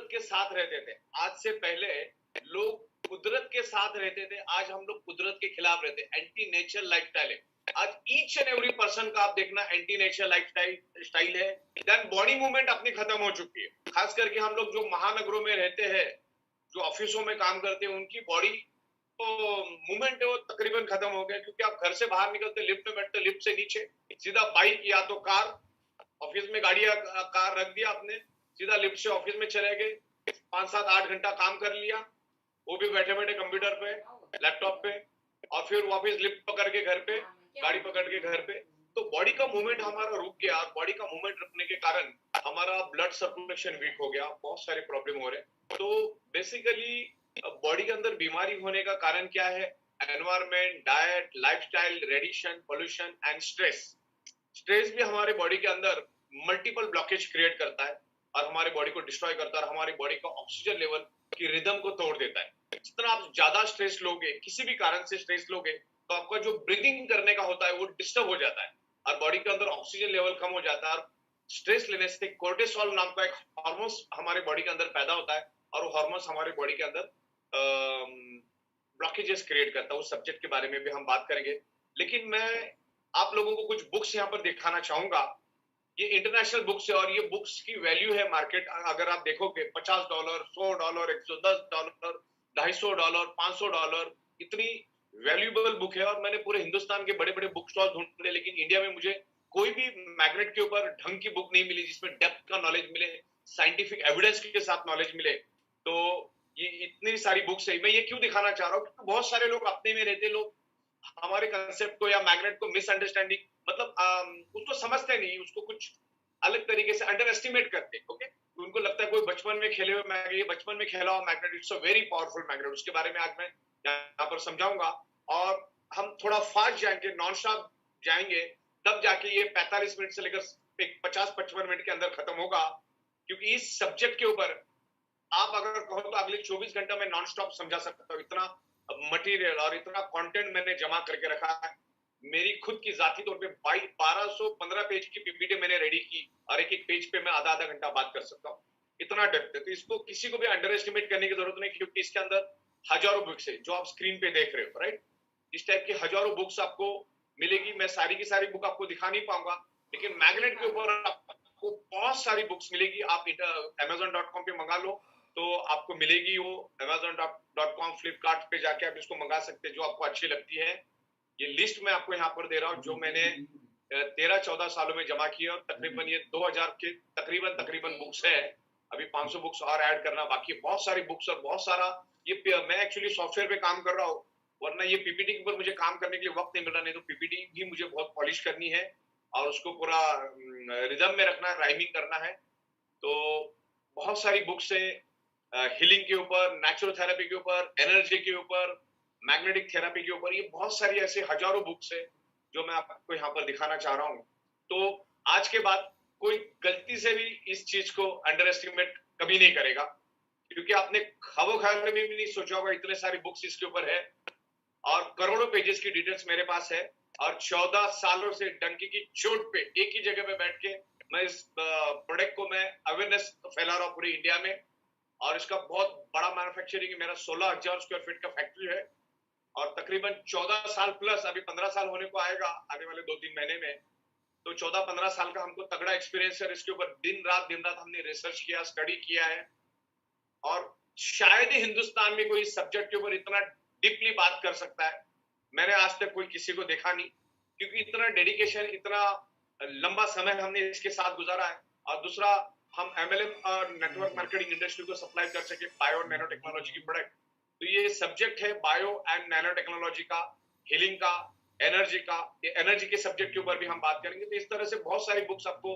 कुदरत के साथ रहते थे। आज से पहले लोग कुदरत के साथ रहते थे, आज हम लोग कुदरत के खिलाफ रहते हैं। एंटी नेचर लाइफस्टाइल है। आज ईच एंड एवरी पर्सन का आप देखना एंटी नेचर लाइफस्टाइल है। देन बॉडी मूवमेंट अपनी खत्म हो चुकी है। खास करके हम लोग जो महानगरों में रहते हैं, जो ऑफिसों में काम करते हैं, उनकी बॉडी तो मूवमेंट है वो तकरीबन खत्म हो गया, क्योंकि आप घर से बाहर निकलते, लिफ्ट में बैठते, लिफ्ट से नीचे सीधा बाइक या तो कार, ऑफिस में गाड़ी या कार रख दिया आपने, सीधा लिफ्ट से ऑफिस में चले गए, 5 7 8 घंटा काम कर लिया, वो भी बैठे बैठे कंप्यूटर पे, लैपटॉप पे, और फिर वापस लिफ्ट पकड़ के घर पे, गाड़ी पकड़ के घर पे। तो बॉडी का मूवमेंट हमारा रुक गया, और बॉडी का मूवमेंट रुकने के कारण हमारा ब्लड सर्कुलेशन वीक हो गया, बहुत सारे प्रॉब्लम हो रहे हैं। तो बेसिकली बॉडी के अंदर बीमारी होने का कारण क्या है? Environment, diet, lifestyle, radiation, pollution and stress. Stress भी हमारे बॉडी के अंदर मल्टीपल ब्लॉकेज क्रिएट करता है और हमारे बॉडी को डिस्ट्रॉय करता है, और हमारी बॉडी का ऑक्सीजन लेवल की रिदम को तोड़ देता है। जितना आप ज्यादा स्ट्रेस लोगे, किसी भी कारण से स्ट्रेस लोगे, तो आपका जो ब्रीदिंग करने का होता है वो डिस्टर्ब हो जाता है, और बॉडी के अंदर ऑक्सीजन लेवल कम हो जाता है। और स्ट्रेस लेने से कोर्टिसोल नाम का एक हार्मोन हमारे बॉडी के अंदर पैदा होता है, और वो हार्मोन हमारे बॉडी के अंदर ब्लॉकेजेस क्रिएट करता है। उस सब्जेक्ट के बारे में भी हम बात करेंगे, लेकिन मैं आप लोगों को कुछ बुक्स यहाँ पर दिखाना चाहूंगा। ये इंटरनेशनल बुक्स है, और ये बुक्स की वैल्यू है मार्केट, अगर आप देखोगे, $50, $100, $110, $250, $500, इतनी वैल्यूएबल बुक है। और मैंने पूरे हिंदुस्तान के बड़े बड़े बुक स्टॉल ढूंढे, लेकिन इंडिया में मुझे कोई भी मैग्नेट के ऊपर ढंग की बुक नहीं मिली जिसमें डेप्थ का नॉलेज मिले, साइंटिफिक एविडेंस के साथ नॉलेज मिले। तो ये इतनी सारी बुक्स है। मैं ये क्यों दिखाना चाह रहा हूँ, क्योंकि बहुत सारे लोग अपने में रहते, लोग हमारे कंसेप्ट को या मैग्नेट को मिसअंडरस्टैंडिंग, मतलब उसको समझते नहीं, उसको कुछ अलग तरीके से अंडर एस्टिमेट करते हैं। ओके, उनको लगता है कोई बचपन में खेले हुए मैग्नेट, ये बचपन में खेला हुआ magnet, it's a very powerful magnet. उसके बारे में आज मैं यहाँ पर समझाऊंगा, और हम थोड़ा फास्ट जाएंगे, नॉन स्टॉप जाएंगे, तब जाके ये 45 मिनट से लेकर 50-55 मिनट के अंदर खत्म होगा। क्योंकि इस सब्जेक्ट के ऊपर आप अगर कहो तो अगले 24 घंटा में नॉन स्टॉप समझा सकता हूँ। इतना मटेरियल और इतना कंटेंट मैंने जमा करके रखा है। मेरी खुद की जाती तौर पे 1215 पेज की पीपीटी मैंने रेडी की, और एक एक पेज पे मैं आधा आधा घंटा बात कर सकता हूँ, इतना डेप्थ है। तो इसको किसी को भी अंडर एस्टिमेट करने की जरूरत नहीं, क्योंकि इसके अंदर हजारों बुक्स है जो आप स्क्रीन पे देख रहे हो, राइट। इस टाइप की हजारों बुक्स आपको मिलेगी। मैं सारी की सारी बुक आपको दिखा नहीं पाऊंगा, लेकिन मैग्नेट के ऊपर आपको बहुत सारी बुक्स मिलेगी। आप amazon.com पे मंगा लो तो आपको मिलेगी वो। amazon.com, फ्लिपकार्ट पे जाके आप इसको मंगा सकते हैं, जो आपको अच्छी लगती है। ये लिस्ट मैं आपको यहाँ पर दे रहा हूँ, जो मैंने 13-14 सालों में जमा की है, और तकरीबन ये 2000 के तकरीबन बुक्स है। अभी 500 बुक्स और ऐड करना बाकी है। बहुत सारी बुक्स और बहुत सारा, ये मैं एक्चुअली सॉफ्टवेयर पे काम कर रहा हूँ, वरना ये पीपीटी के ऊपर मुझे काम करने के लिए वक्त नहीं मिल रहा। नहीं तो पीपीटी भी मुझे बहुत पॉलिश करनी है, और उसको पूरा रिदम में रखना है, राइमिंग करना है। तो बहुत सारी बुक्स है, हीलिंग के ऊपर, नेचुरल थेरेपी के ऊपर, एनर्जी के ऊपर, मैग्नेटिक थेरेपी के ऊपर। ये बहुत सारी ऐसे हजारों बुक्स है जो मैं आपको यहाँ पर दिखाना चाह रहा हूँ। तो आज के बाद कोई गलती से भी इस चीज को अंडर एस्टिमेट कभी नहीं करेगा, क्योंकि आपने ख्वाबो ख्याल में भी नहीं सोचा होगा इतने सारी बुक्स इसके ऊपर है, और करोड़ों पेजेस की डिटेल्स मेरे पास है। और 14 सालों से डंकी की चोट पे एक ही जगह पे बैठ के मैं इस प्रोडक्ट को मैं अवेयरनेस फैला रहा हूँ पूरी इंडिया में। और इसका बहुत बड़ा मैन्युफैक्चरिंग है। मेरा 16,000 स्क्वायर फीट का फैक्ट्री है, और तकरीबन 14 साल प्लस, अभी 15 साल होने को आएगा आने वाले 2-3 महीने में। तो 14-15 साल का हमको तगड़ा एक्सपीरियंस है। इसके ऊपर दिन रात हमने रिसर्च किया, स्टडी किया है, और शायद ही हिंदुस्तान में कोई सब्जेक्ट के ऊपर इतना डीपली बात कर सकता है। मैंने आज तक कोई किसी को देखा नहीं, क्योंकि इतना डेडिकेशन, इतना लंबा समय हमने इसके साथ गुजारा है। और दूसरा, हम एमएलएम और नेटवर्क मार्केटिंग इंडस्ट्री को सप्लाई कर सके बायो और नैनो टेक्नोलॉजी की प्रोडक्ट। तो ये सब्जेक्ट है बायो एंड नैनो टेक्नोलॉजी का, हीलिंग का, एनर्जी का। ये एनर्जी के सब्जेक्ट के ऊपर भी हम बात करेंगे। तो इस तरह से बहुत सारी बुक्स आपको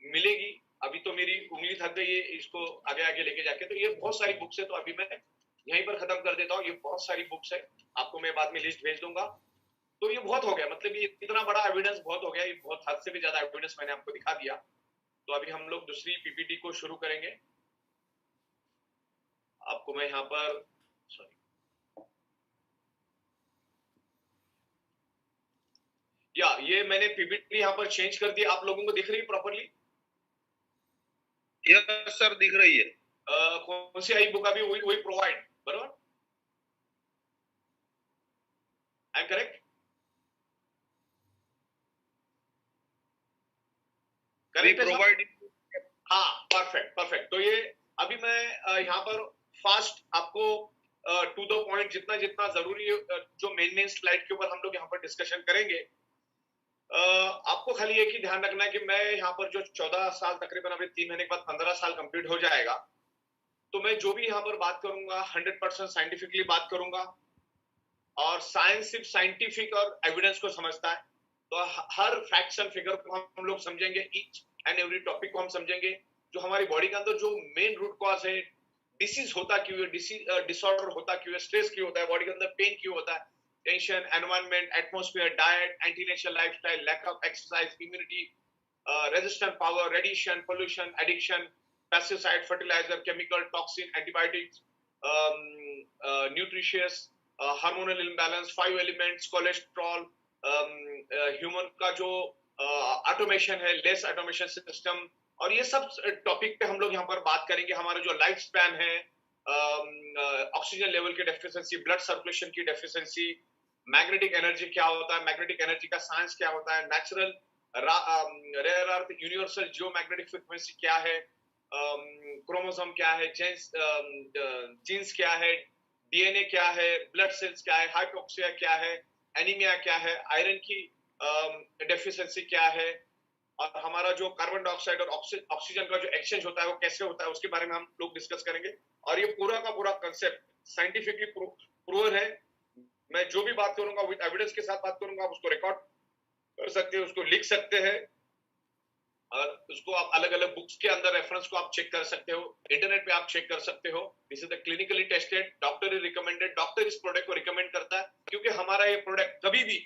मिलेगी। अभी तो मेरी उंगली थक गई है इसको आगे आगे लेके जाके। तो ये बहुत सारी बुक्स है, तो अभी मैं यहीं पर खत्म कर देता हूँ। ये बहुत सारी बुक्स है, आपको मैं बाद में लिस्ट भेज दूंगा। तो ये बहुत हो गया, मतलब ये इतना बड़ा एविडेंस बहुत हो गया, ये बहुत हद से भी ज्यादा एविडेंस मैंने आपको दिखा दिया। तो अभी हम लोग दूसरी पीपीटी को शुरू करेंगे। आपको मैं यहाँ पर ये मैंने पीपीटी यहाँ पर चेंज कर दी। आप लोगों को दिख रही है प्रॉपरली? यस सर, दिख रही है। कौन सी आई बुक अभी वही प्रोवाइड, बरोबर? I am correct? करेक्ट है सब? हाँ, परफेक्ट परफेक्ट। तो ये अभी मैं यहाँ पर फास्ट आपको टू द पॉइंट जितना जितना जरूरी है, जो मेन मेन स्लाइड के ऊपर हम लोग यहाँ पर डिस्कशन करेंगे। आपको खाली एक ही ध्यान रखना है कि मैं यहाँ पर जो 14 साल, तकरीबन अभी 3 महीने के बाद 15 साल कंप्लीट हो जाएगा, तो मैं जो भी यहाँ पर बात करूंगा 100% साइंटिफिकली बात करूंगा। और साइंस सिर्फ साइंटिफिक और एविडेंस को समझता है, तो हर फैक्ट्स एंड फिगर को हम लोग समझेंगे, ईच एंड एवरी टॉपिक को हम समझेंगे। जो हमारी बॉडी के अंदर जो मेन रूट कॉज है, डिसीज होता क्यों है, डिसऑर्डर होता क्यों है, स्ट्रेस क्यों होता है, बॉडी के अंदर पेन क्यों होता है, tension, environment, atmosphere, diet, anti natural lifestyle, lack of exercise, immunity, resistant power, radiation, pollution, addiction, pesticide, fertilizer, chemical, toxin, antibiotics, nutritious, hormonal imbalance, 5 elements, cholesterol, human का जो ऑटोमेशन है, लेस ऑटोमेशन सिस्टम, और ये सब topic पे हम लोग यहाँ पर बात करेंगे। हमारा जो लाइफ स्पैन है, ऑक्सीजन लेवल की डेफिशिएंसी, ब्लड सर्कुलेशन की डेफिशिएंसी, मैग्नेटिक एनर्जी क्या होता है, मैग्नेटिक एनर्जी का साइंस क्या होता है, natural rare earth universal geomagnetic frequency क्या है, क्रोमोसोम क्या है, जीन्स क्या है, डीएनए क्या है, ब्लड सेल्स क्या है, हाइपोक्सिया क्या है, एनीमिया क्या है, आयरन की डेफिशिएंसी क्या है, और हमारा जो कार्बन डाइऑक्साइड और ऑक्सीजन का जो एक्सचेंज होता है वो कैसे होता है, उसके बारे में हम लोग डिस्कस करेंगे। और ये पूरा का पूरा कंसेप्ट साइंटिफिकली प्रूवन है। मैं जो भी बात करूंगा विद एविडेंस के साथ बात करूंगा, आप उसको रिकॉर्ड कर सकते हैं, उसको लिख सकते हैं, और उसको आप अलग अलग बुक्स के अंदर रेफरेंस को आप चेक कर सकते हो, इंटरनेट पे आप चेक कर सकते हो। This is the clinically tested, doctor is recommended, doctor इस प्रोडक्ट को रिकमेंड करता है, क्योंकि हमारा ये प्रोडक्ट कभी भी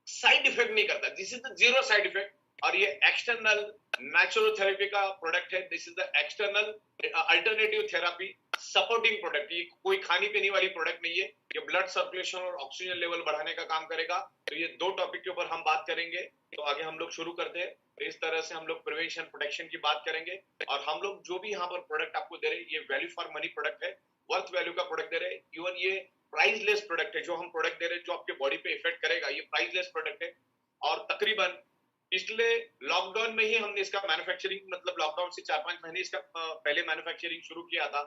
साइड इफेक्ट नहीं करता। This is the zero side effect, और ये एक्सटर्नल नेचुरल थेरेपी का प्रोडक्ट है। This is the external alternative therapy supporting product, ये कोई खानी पीने वाली प्रोडक्ट नहीं है। ये ब्लड सर्कुलेशन और ऑक्सीजन लेवल बढ़ाने का काम करेगा। तो ये दो टॉपिक के ऊपर हम बात करेंगे। तो आगे हम लोग शुरू करते हैं। तो इस तरह से हम लोग प्रिवेंशन प्रोटेक्शन की बात करेंगे, और हम लोग जो भी यहाँ पर प्रोडक्ट आपको दे रहे हैं, ये वैल्यू फॉर मनी प्रोडक्ट है, वर्थ वैल्यू का प्रोडक्ट दे रहे हैं। इवन ये प्राइसलेस प्रोडक्ट है, जो हम प्रोडक्ट दे रहे हैं जो आपके बॉडी पे इफेक्ट करेगा, ये प्राइसलेस प्रोडक्ट है। और तकरीबन पिछले लॉकडाउन में ही हमने इसका मैन्युफैक्चरिंग, मतलब लॉकडाउन से 4-5 महीने इसका पहले मैन्युफैक्चरिंग शुरू किया था।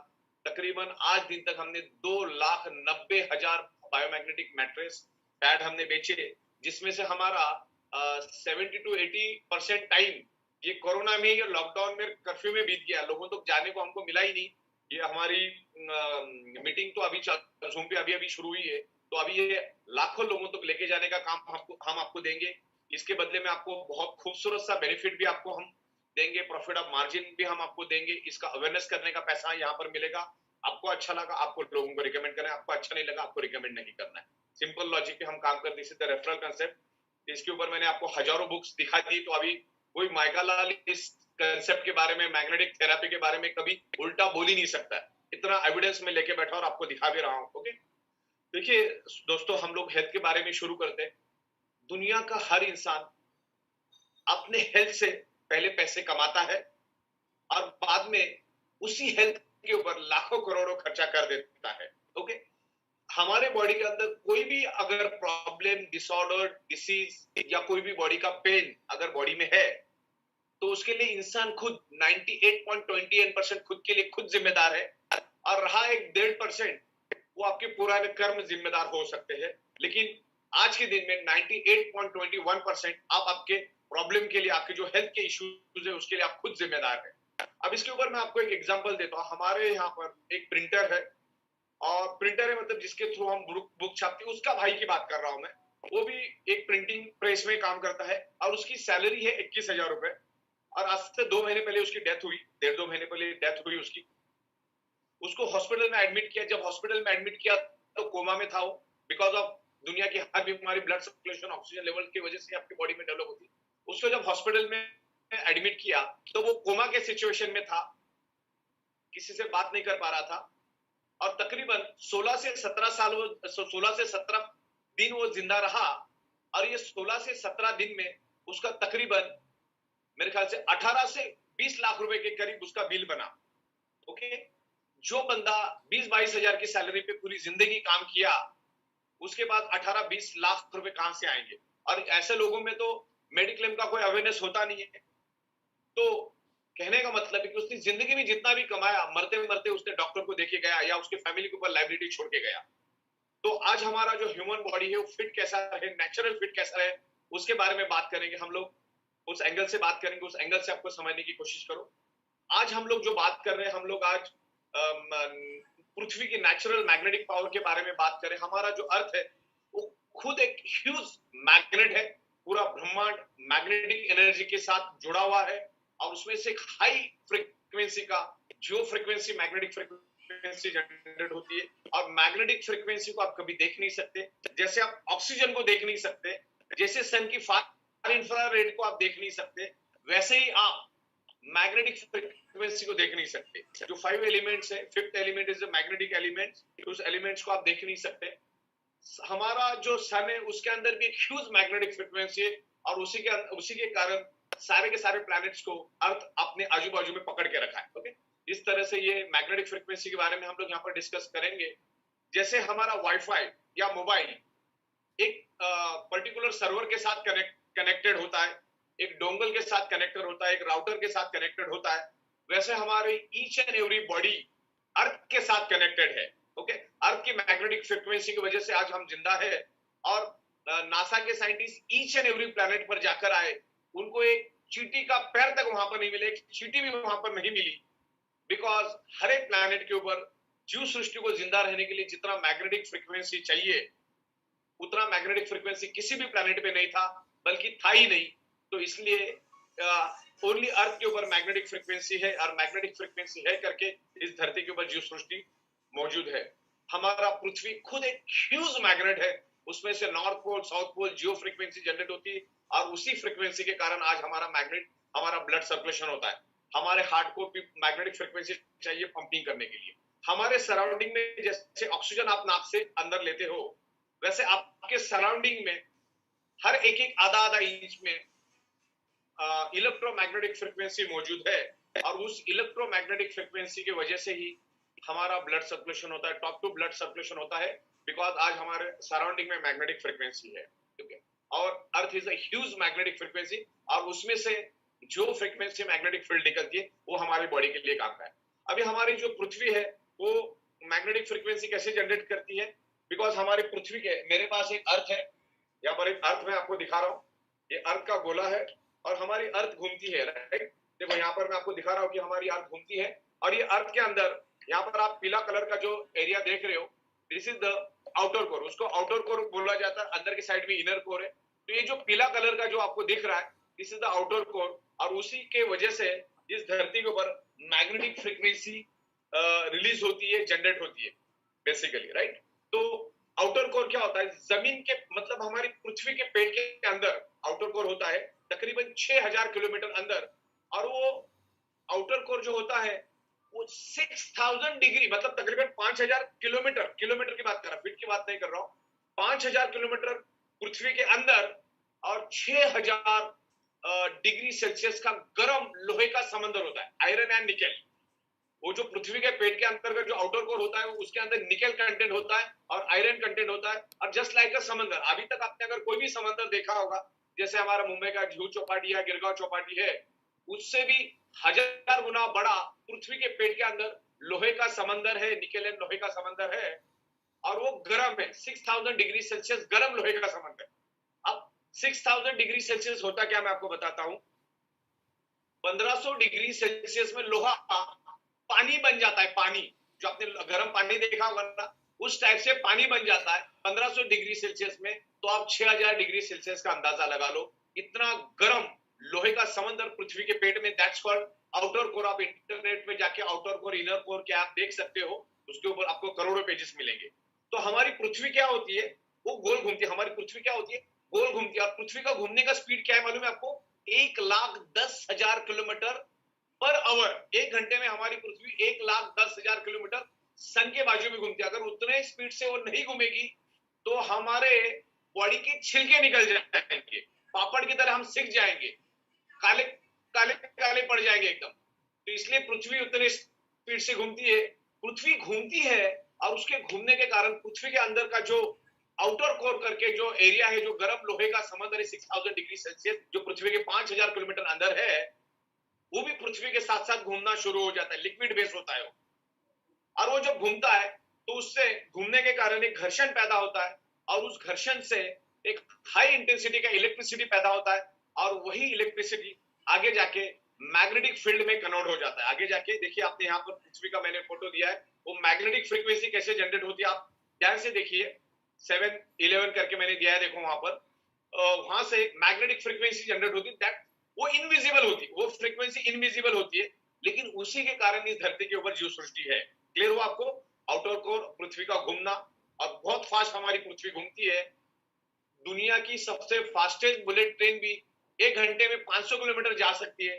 तकरीबन आज दिन तक हमने 2,90,000 बायोमैग्नेटिक मैट्रेस पैड हमने बेचे, जिसमें से हमारा 70 to 80% टाइम ये कोरोना में या लॉकडाउन में, कर्फ्यू में बीत गया। लोगों तक जाने को हमको मिला ही नहीं। ये हमारी मीटिंग तो अभी जूम पे अभी अभी शुरू हुई है, तो अभी ये लाखों लोगों तक लेके जाने का काम हम आपको देंगे। इसके बदले में आपको बहुत खूबसूरत सा बेनिफिट भी आपको हम देंगे, प्रॉफिट ऑफ मार्जिन भी हम आपको देंगे। इसका अवेयरनेस करने का पैसा यहाँ पर मिलेगा। आपको अच्छा लगा आपको लोगों को रिकमेंड करना है, आपको अच्छा नहीं लगा आपको रिकमेंड नहीं करना है। सिंपल लॉजिक पे हम काम करते हैं, रेफरल कंसेप्ट। इसके ऊपर मैंने आपको हजारों बुक्स दिखा दी, तो अभी कोई माइका लाल इस कंसेप्ट के बारे में, मैग्नेटिक थेरेपी के बारे में कभी उल्टा बोल ही नहीं सकता। इतना एविडेंस में लेके बैठा और आपको दिखा भी रहा हूं। ओके, देखिए दोस्तों, हम लोग हेल्थ के बारे में शुरू करते हैं। दुनिया का हर इंसान अपने हेल्थ से पहले पैसे कमाता है, और बाद में उसी हेल्थ के ऊपर लाखों करोड़ों खर्चा कर देता है। ओके, हमारे बॉडी के अंदर कोई भी अगर प्रॉब्लम, डिसऑर्डर, डिसीज या कोई भी बॉडी का पेन अगर बॉडी में है, तो उसके लिए इंसान खुद 98.28% खुद के लिए खुद जिम्मेदार है, और रहा एक 1.5% वो आपके पुराने कर्म जिम्मेदार हो सकते हैं। लेकिन आज के दिन में 98.21% आप आपके प्रॉब्लम के लिए, आपके जो हेल्थ के इश्यूज है उसके लिए आप खुद जिम्मेदार हैं। अब इसके ऊपर मैं आपको एक एग्जांपल देता हूं। हमारे यहाँ पर एक प्रिंटर है, और प्रिंटर है मतलब जिसके थ्रू हम बुक छापते हैं, उसका भाई की बात कर रहा हूं मैं। वो भी एक प्रिंटिंग प्रेस में काम करता है, और उसकी सैलरी है 21,000 रुपए। और आज से 2 महीने पहले उसकी डेथ हुई, 1.5-2 महीने पहले डेथ हुई उसकी। उसको हॉस्पिटल में एडमिट किया। जब हॉस्पिटल में एडमिट किया तो कोमा में था वो, बिकॉज ऑफ दुनिया की हर बीमारी ब्लड सर्कुलेशन, ऑक्सीजन लेवल की वजह से आपकी बॉडी में डेवलप होती है। उसको जब हॉस्पिटल में एडमिट किया तो वो कोमा के सिचुएशन में था, किसी से बात नहीं कर पा रहा था, और तकरीबन 16 से 17 दिन वो जिंदा रहा। और ये 16 से 17 दिन में उसका तकरीबन मेरे ख्याल से 18 से 20 लाख रुपए के करीब उसका बिल बना। ओके, जो बंदा 20-22 हजार की सैलरी पे पूरी जिंदगी काम किया, उसके बाद 18-20 लाख रुपए कहां से आएंगे? और ऐसे लोगों में तो मेडिक्लेम का कोई अवेयरनेस होता नहीं है। तो कहने का मतलब है कि उसने जिंदगी में जितना भी कमाया, मरते मरते उसने डॉक्टर को देके गया या उसके फैमिली के ऊपर लाइबिलिटी छोड़ के गया। तो आज हमारा जो ह्यूमन बॉडी है वो फिट कैसा रहे, नेचुरल फिट कैसा रहे, उसके बारे में बात करेंगे हम लोग। उस एंगल से बात करेंगे, उस एंगल से आपको समझने की कोशिश करो। आज हम लोग जो बात कर रहे हैं, हम लोग आज पृथ्वी की नेचुरल मैग्नेटिक पावर के बारे में बात करें। हमारा जो अर्थ है वो खुद एक ह्यूज मैग्नेट है। पूरा ब्रह्मांड मैग्नेटिक एनर्जी के साथ जुड़ा हुआ है और उसमें से एक हाई फ्रीक्वेंसी का जो फ्रीक्वेंसी मैग्नेटिक फ्रीक्वेंसी जनरेट होती है। और मैग्नेटिक फ्रीक्वेंसी को आप कभी देख नहीं सकते, जैसे आप ऑक्सीजन को देख नहीं सकते, जैसे सन की फार इंफ्रारेड को आप देख नहीं सकते, वैसे ही आप मैग्नेटिक फ्रीक्वेंसी को देख नहीं सकते। जो 5 एलिमेंट्स है, 5th element is the magnetic element. उस एलिमेंट्स को आप देख नहीं सकते। हमारा जो सन है उसके अंदर भी एक ह्यूज मैग्नेटिक फ्रीक्वेंसी है और उसी के कारण सारे के सारे प्लैनेट्स को अर्थ अपने आजू बाजू में पकड़ के रखा है। ओके, इस तरह से ये मैग्नेटिक फ्रीक्वेंसी के बारे में हम लोग यहाँ पर डिस्कस करेंगे। जैसे हमारा वाईफाई या मोबाइल एक पर्टिकुलर सर्वर के साथ कनेक्टेड होता है, एक डोंगल के साथ कनेक्टेड होता है, एक राउटर के साथ कनेक्टेड होता है, वैसे हमारी each and every body earth के साथ कनेक्टेड है। ओके, अर्थ की मैग्नेटिक फ्रीक्वेंसी की वजह से आज हम जिंदा है। और नासा के scientist each and every planet पर जाकर आए, उनको एक चींटी का पैर तक वहां पर नहीं मिले, एक चींटी भी वहां पर नहीं मिली, बिकॉज हर एक प्लैनेट के ऊपर जीव सृष्टि को जिंदा रहने के लिए जितना मैग्नेटिक फ्रीक्वेंसी चाहिए उतना मैग्नेटिक फ्रीक्वेंसी किसी भी प्लैनेट पे नहीं था, बल्कि था ही नहीं। तो इसलिए ओनली अर्थ के ऊपर मैग्नेटिक फ्रीक्वेंसी है और मैग्नेटिक फ्रीक्वेंसी है करके इस धरती के ऊपर जीव सृष्टि मौजूद है। हमारा पृथ्वी खुद एक ह्यूज मैग्नेट है, उसमें से नॉर्थ पोल साउथ पोल जियो फ्रीक्वेंसी जनरेट होती है और उसी फ्रीक्वेंसी के कारण आज हमारा ब्लड सर्कुलेशन होता है। हमारे हार्ट को भी मैग्नेटिक फ्रीक्वेंसी चाहिए पंपिंग करने के लिए। हमारे सराउंडिंग में जैसे ऑक्सीजन आप नाक से अंदर लेते हो, वैसे आपके सराउंडिंग में हर एक आधा आधा इंच में इलेक्ट्रोमैग्नेटिक फ्रीक्वेंसी मौजूद है और उस इलेक्ट्रोमैग्नेटिक फ्रीक्वेंसी की वजह से ही हमारा ब्लड सर्कुलेशन होता है, टॉप टू ब्लड सर्कुलेशन होता है, बिकॉज आज हमारे सराउंडिंग में मैग्नेटिक फ्रीक्वेंसी है। ओके, और earth is a huge magnetic frequency और उसमें से जो फ्रीक्वेंसी मैग्नेटिक फील्ड निकलती है वो हमारी बॉडी के लिए काम का है। अभी हमारी जो पृथ्वी है वो मैग्नेटिक फ्रीक्वेंसी कैसे जनरेट करती है? बिकॉज हमारी पृथ्वी के मेरे पास एक अर्थ है, यहाँ पर एक अर्थ मैं आपको दिखा रहा हूँ, ये अर्थ का गोला है और हमारी अर्थ घूमती है, राइट? देखो यहाँ पर मैं आपको दिखा रहा हूँ कि हमारी अर्थ घूमती है और ये अर्थ के अंदर यहाँ पर आप पीला कलर का जो एरिया देख रहे हो, this is the outer core. उसको आउटर कोर बोला जाता है, अंदर की साइड में इनर कोर है। तो ये जो पीला कलर का जो आपको दिख रहा है, this is the outer core और उसी के वजह से इस धरती के ऊपर मैग्नेटिक फ्रीक्वेंसी रिलीज होती है, जनरेट होती है बेसिकली, राइट? तो आउटर कोर क्या होता है? जमीन के मतलब हमारी पृथ्वी के पेट के अंदर आउटर कोर होता है तकरीबन 6000 किलोमीटर अंदर, और वो आउटर कोर जो होता है वो 6000 डिग्री मतलब तकरीबन 5000 किलोमीटर की बात कर रहा हूं, फीट की बात नहीं कर रहा हूं, 5000 किलोमीटर पृथ्वी के अंदर और 6000 डिग्री सेल्सियस का गर्म लोहे का समंदर होता है, आयरन एंड निकेल। वो जो पृथ्वी के पेट के अंतर्गत जो आउटर कोर होता है उसके अंदर निकेल कंटेंट होता है और आयरन कंटेंट होता है। और जस्ट लाइक अ समंदर, अभी तक आपने अगर कोई भी समंदर देखा होगा, जैसे हमारा मुंबई का जुहू चौपाटी या गिरगांव चौपाटी है, उससे भी 1000 गुना बड़ा पृथ्वी के पेट के अंदर लोहे का समंदर है, निकेल एंड लोहे का समंदर है और वो गर्म है, 6000 डिग्री सेल्सियस गर्म लोहे का समंदर। अब 6000 डिग्री सेल्सियस होता क्या, मैं आपको बताता हूं। 1500 डिग्री सेल्सियस में लोहा पानी बन जाता है, पानी जो आपने गर्म पानी देखा होगा ना, उस टाइप से पानी बन जाता है 1500 डिग्री सेल्सियस में। तो आप 6000 डिग्री सेल्सियस का अंदाजा लगा लो, इतना गर्म लोहे का समंदर पृथ्वी के पेट में, दैट्स कॉल्ड आउटर कोर। आप इंटरनेट में जाके आउटर कोर इनर कोर क्या आप देख सकते हो, उसके ऊपर आपको करोड़ों पेजेस मिलेंगे। तो हमारी पृथ्वी क्या होती है, वो गोल घूमती है। हमारी पृथ्वी क्या होती है, गोल घूमती है। और पृथ्वी का घूमने का स्पीड क्या है मालूम है आपको? 1,10,000 किलोमीटर पर आवर। 1 घंटे में हमारी पृथ्वी 1,10,000 किलोमीटर सन के बाजू में घूमती है। अगर उतने स्पीड से वो नहीं घूमेगी तो हमारे बॉडी के छिलके निकल जाएंगे, पापड़ की तरह हम सिक जाएंगे, काले काले काले पड़ जाएंगे एकदम। तो इसलिए पृथ्वी उतने स्पीड से घूमती है पृथ्वी घूमती है और उसके घूमने के कारण पृथ्वी के अंदर का जो आउटर कोर करके जो एरिया है, जो गर्म लोहे का समुद्र है 6000 डिग्री सेल्सियस, जो पृथ्वी के 5000 किलोमीटर अंदर है, वो भी पृथ्वी के साथ साथ घूमना शुरू हो जाता है। लिक्विड बेस होता है वो, और वो जब घूमता है तो उससे घूमने के कारण एक घर्षण पैदा होता है, और उस घर्षण से एक हाई इंटेंसिटी का इलेक्ट्रिसिटी पैदा होता है, और वही इलेक्ट्रिसिटी आगे जाके मैग्नेटिक फील्ड में कन्वर्ट हो जाता है। आगे जाके देखिए, आपने यहाँ पर पृथ्वी का मैंने फोटो दिया है, वो मैग्नेटिक फ्रीक्वेंसी कैसे जनरेट होती है, आप ध्यान से देखिए। 711 करके मैंने दिया है, देखो वहां पर, वहां से मैग्नेटिक फ्रीक्वेंसी जनरेट होती है, दैट वो इनविजिबल होती है, वो फ्रीक्वेंसी इनविजिबल होती है, लेकिन उसी के कारण इस धरती के ऊपर जीव सृष्टि है। क्लियर हुआ आपको? आउटर कोर, पृथ्वी का घूमना, और बहुत फास्ट हमारी पृथ्वी घूमती है। दुनिया की सबसे फास्टेस्ट बुलेट ट्रेन भी 1 घंटे में 500 किलोमीटर जा सकती है।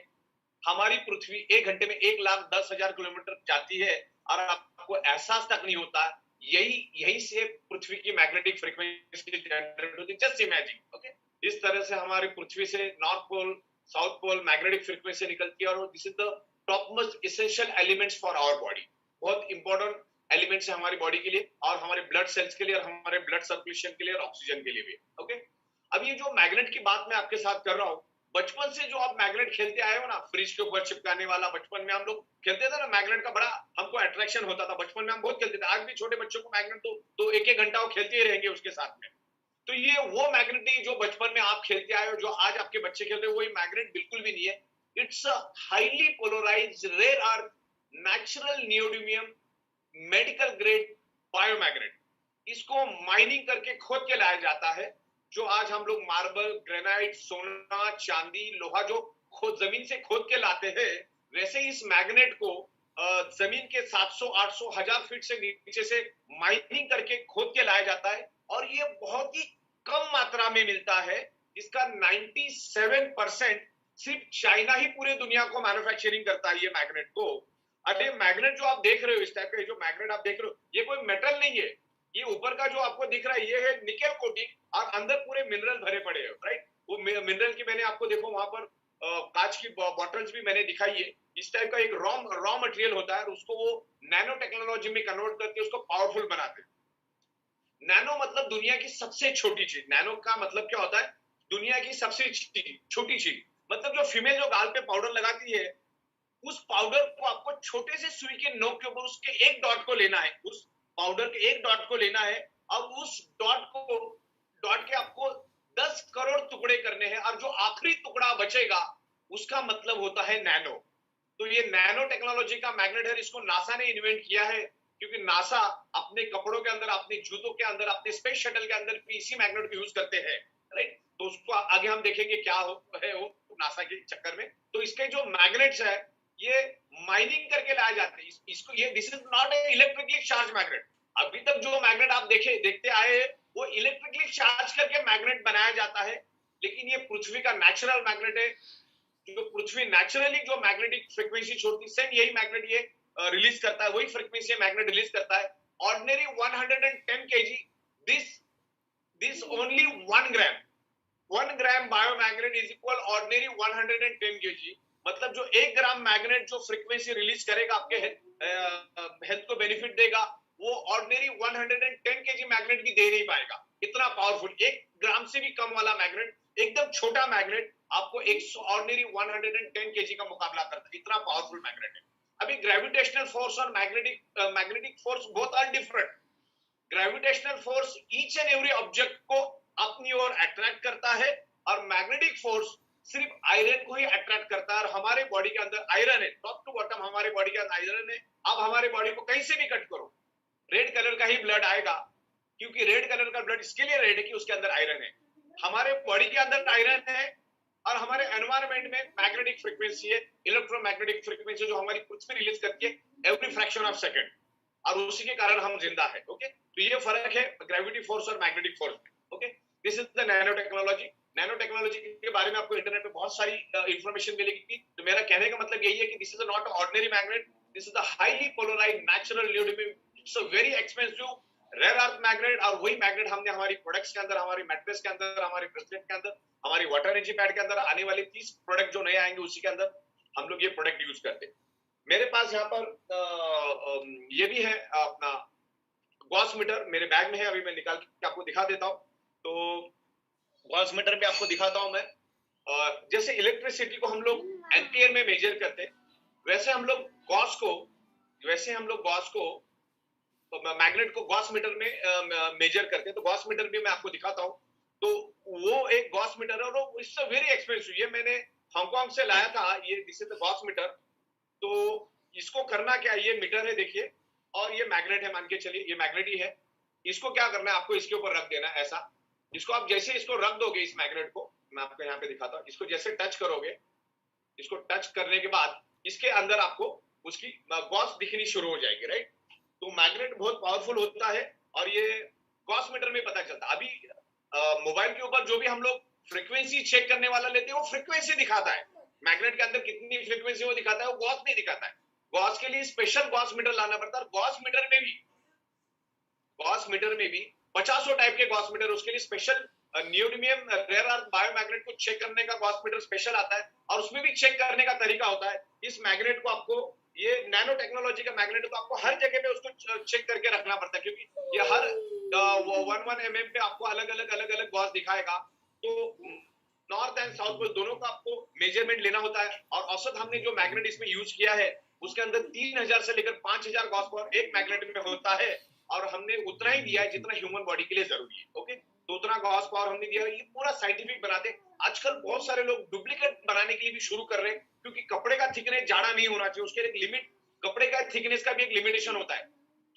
हमारी पृथ्वी 1 घंटे में 1,10,000 किलोमीटर जाती है, और आपको एहसास तक नहीं होता। यही से पृथ्वी की मैग्नेटिक फ्रीक्वेंसी जनरेट होती है। Just imagine, okay. इस तरह से हमारी पृथ्वी से north pole, south pole magnetic frequency निकलती है, और this is the top most essential elements for our body. बहुत इंपॉर्टेंट एलिमेंट्स है हमारी बॉडी के लिए, और हमारे ब्लड सेल्स के लिए, और हमारे ब्लड सर्कुलेशन के लिए, और ऑक्सीजन के लिए भी, ओके। अब ये जो मैग्नेट की बात मैं आपके साथ कर रहा हूँ, बचपन से जो आप मैग्नेट खेलते आए हो ना, फ्रिज के ऊपर चिपकाने वाला, बचपन में हम लोग खेलते थे ना, मैग्नेट का बड़ा हमको अट्रैक्शन होता था। बचपन में हम बहुत खेलते थे। आज भी छोटे बच्चों को मैग्नेट तो एक एक घंटा वो खेलते ही रहेंगे उसके साथ में। तो ये वो मैग्नेट ही जो बचपन में आप खेलते आए हो, जो आज आपके बच्चे खेलते हैं, वही मैग्नेट बिल्कुल भी नहीं है। It's a highly polarised rare earth natural neodymium medical grade biomagnet. इसको माइनिंग करके खोद के लाया जाता है। जो आज हम लोग मार्बल, ग्रेनाइट, सोना, चांदी, लोहा जो खोद जमीन से खोद के लाते हैं, वैसे इस मैग्नेट को जमीन के 700, 800, 1000 फीट से नीचे से माइनिंग करके खोद के लाया जाता है, और ये बहुत ही कम मात्रा में मिलता है। इसका 97% सिर्फ चाइना ही पूरे दुनिया को मैन्युफैक्चरिंग करता है ये मैग्नेट को। अरे मैग्नेट जो आप देख रहे हो, इस टाइप का जो मैग्नेट आप देख रहे हो, ये कोई मेटल नहीं है। ये ऊपर का जो आपको दिख रहा है, ये है निकेल कोटिंग, और अंदर पूरे मिनरल भरे पड़े हैं, राइट। वो मिनरल की मैंने आपको देखो वहां पर कांच की बॉटल्स भी मैंने दिखाई है। इस टाइप का एक रॉ मटेरियल होता है, और उसको वो नैनो टेक्नोलॉजी में कन्वर्ट करके उसको पावरफुल बनाते हैं। नैनो मतलब दुनिया की सबसे छोटी चीज। नैनो का मतलब क्या होता है? दुनिया की सबसे छोटी चीज। मतलब जो फीमेल जो गाल पे पाउडर लगाती है, उस पाउडर को आपको छोटे से सुई के नोक के ऊपर उसके एक डॉट को लेना है, उस पाउडर के एक डॉट को लेना है, और उस डॉट के आपको 10 करोड़ टुकड़े करने हैं, और जो आखिरी टुकड़ा बचेगा उसका मतलब होता है नैनो। तो ये नैनो टेक्नोलॉजी का मैग्नेट है। इसको नासा ने इन्वेंट किया है, क्योंकि नासा अपने कपड़ों के अंदर, अपने जूतों के अंदर, अपने स्पेस शटल के अंदर इसी मैग्नेट को यूज करते हैं, राइट। तो उसको आगे हम देखेंगे क्या है वो नासा के चक्कर में। तो इसके जो मैग्नेट्स है, ये माइनिंग करके लाए जाते हैं। इसको ये this is not a electrically charge magnet. अभी तक जो मैग्नेट आप देखते आए हैं, वो इलेक्ट्रिकली चार्ज करके मैग्नेट बनाया जाता है, लेकिन ये पृथ्वी का नेचुरल मैग्नेट है। जो पृथ्वी नेचुरली जो मैग्नेटिक फ्रीक्वेंसी छोड़ती है, सेम यही मैग्नेट ये रिलीज करता है, वही फ्रीक्वेंसी मैग्नेट रिलीज करता है। Ordinary 110 kg, this only 1 gram, 1 gram biomagnet is equal ordinary 110 kg। मतलब जो 1 ग्राम मैग्नेट जो फ्रीक्वेंसी रिलीज करेगा, आपके हेल्थ को बेनिफिट देगा, वो ऑर्डिनरी 110 kg मैग्नेट भी दे नहीं पाएगा। इतना पावरफुल 1 ग्राम से भी कम वाला मैग्नेट, एकदम छोटा मैग्नेट, आपको ऑर्डिनरी 110 kg का मुकाबला करता है। इतना पावरफुल मैग्नेट है। अभी ग्रेविटेशनल फोर्स और magnetic force both are different. Gravitational force each and every object को अपनी ओर अट्रैक्ट करता है, और मैग्नेटिक फोर्स सिर्फ आयरन को ही अट्रैक्ट करता है। और हमारे बॉडी के अंदर आयरन है, टॉप टू बॉटम हमारे बॉडी के अंदर आयरन है। अब हमारे बॉडी को कहीं से भी कट करो, रेड कलर का ही ब्लड आएगा, क्योंकि रेड कलर का ब्लड इसके लिए रेड है कि उसके अंदर आयरन है। हमारे बॉडी के अंदर आयरन है, और हमारे एनवायरनमेंट में मैग्नेटिक फ्रीक्वेंसी है, इलेक्ट्रोमैग्नेटिक फ्रीक्वेंसी, जो हमारी पृथ्वी रिलीज करती है एवरी फ्रैक्शन ऑफ सेकंड, और उसी के कारण हम जिंदा है, ओके। तो ये फर्क है ग्रेविटी फोर्स और मैग्नेटिक फोर्स में, okay. This is the nano technology. Nano technology के बारे में आपको इंटरनेट पे बहुत सारी इंफॉर्मेशन मिलेगी। तो मेरा कहने का मतलब यही है कि this is not ordinary magnet, this is the highly polarised natural neodymium. It's a very expensive rare earth magnet, और वही मैग्नेट हमने हमारी प्रोडक्ट्स के अंदर, हमारी मैट्रेस के अंदर, हमारे ब्रेसलेट के अंदर, हमारी वाटर एनर्जी पैड के अंदर, आने वाले 30 प्रोडक्ट जो नए आएंगे उसी के अंदर हम लोग ये प्रोडक्ट यूज करते हैं। मेरे पास यहाँ पर ये भी है अपना गॉस मीटर मेरे बैग में है, अभी मैं निकाल के आपको दिखा देता हूँ। तो गॉस मीटर पे आपको दिखाता हूँ मैं। जैसे इलेक्ट्रिसिटी को हम लोग एम्पियर में मेजर करते हैं, वैसे हम लोग गॉस को मैग्नेट को गॉस मीटर में मेजर करते हैं। तो गॉस मीटर भी मैं आपको दिखाता हूँ। तो वो एक गॉस मीटर है और इट्स वेरी एक्सपेंसिव। ये मैंने हांगकांग से लाया था, ये this is the gauss meter. तो इसको करना क्या है, ये मीटर है देखिए, और ये मैग्नेट है, मान के चलिए ये मैग्नेट ही है। इसको क्या करना है, आपको इसके ऊपर रख देना है ऐसा। इसको आप जैसे इसको रख दोगे, इस मैग्नेट को मैं आपको यहाँ पे दिखाता हूँ, इसको जैसे टच करोगे, इसको टच करने के बाद इसके अंदर आपको उसकी गॉस दिखनी शुरू हो जाएगी, राइट। तो मैग्नेट बहुत पावरफुल होता है और ये गॉस मीटर में पता चलता है। अभी मोबाइल के ऊपर जो भी हम लोग फ्रीक्वेंसी चेक करने वाला लेते हैं, वो फ्रीक्वेंसी दिखाता है। मैग्नेट के अंदर कितनी फ्रीक्वेंसी वो दिखाता है, वो गॉस नहीं दिखाता है। गॉस के लिए स्पेशल गॉस मीटर लाना पड़ता है। गॉस मीटर में भी 50 टाइप के गॉस मीटर, उसके लिए स्पेशल नियोडिमियम रेयर अर्थ बायोमैग्नेट को चेक करने का गॉस मीटर स्पेशल आता है, और उसमें भी चेक करने का तरीका होता है। इस मैग्नेट को आपको, ये नैनो टेक्नोलॉजी का मैग्नेट को आपको हर जगह पे उसको चेक करके रखना पड़ता है, क्योंकि ये हर 1 mm पे आपको अलग अलग गॉस दिखाएगा। तो नॉर्थ एंड साउथ पोल दोनों का आपको मेजरमेंट लेना होता है। और औसत हमने जो मैग्नेट इसमें यूज किया है, उसके अंदर 3000 से लेकर 5000 गॉस पावर एक मैग्नेट में होता है, और हमने उतना ही दिया है जितना ह्यूमन बॉडी के लिए जरूरी है। ओके, तो उतना गॉस पावर हमने दिया है। ये पूरा साइंटिफिक बनाते। आजकल बहुत सारे लोग डुप्लीकेट बनाने के लिए भी शुरू कर रहे हैं, क्योंकि कपड़े का थिकनेस जाड़ा नहीं होना चाहिए, उसके एक लिमिट, कपड़े का थिकनेस का भी एक लिमिटेशन होता है।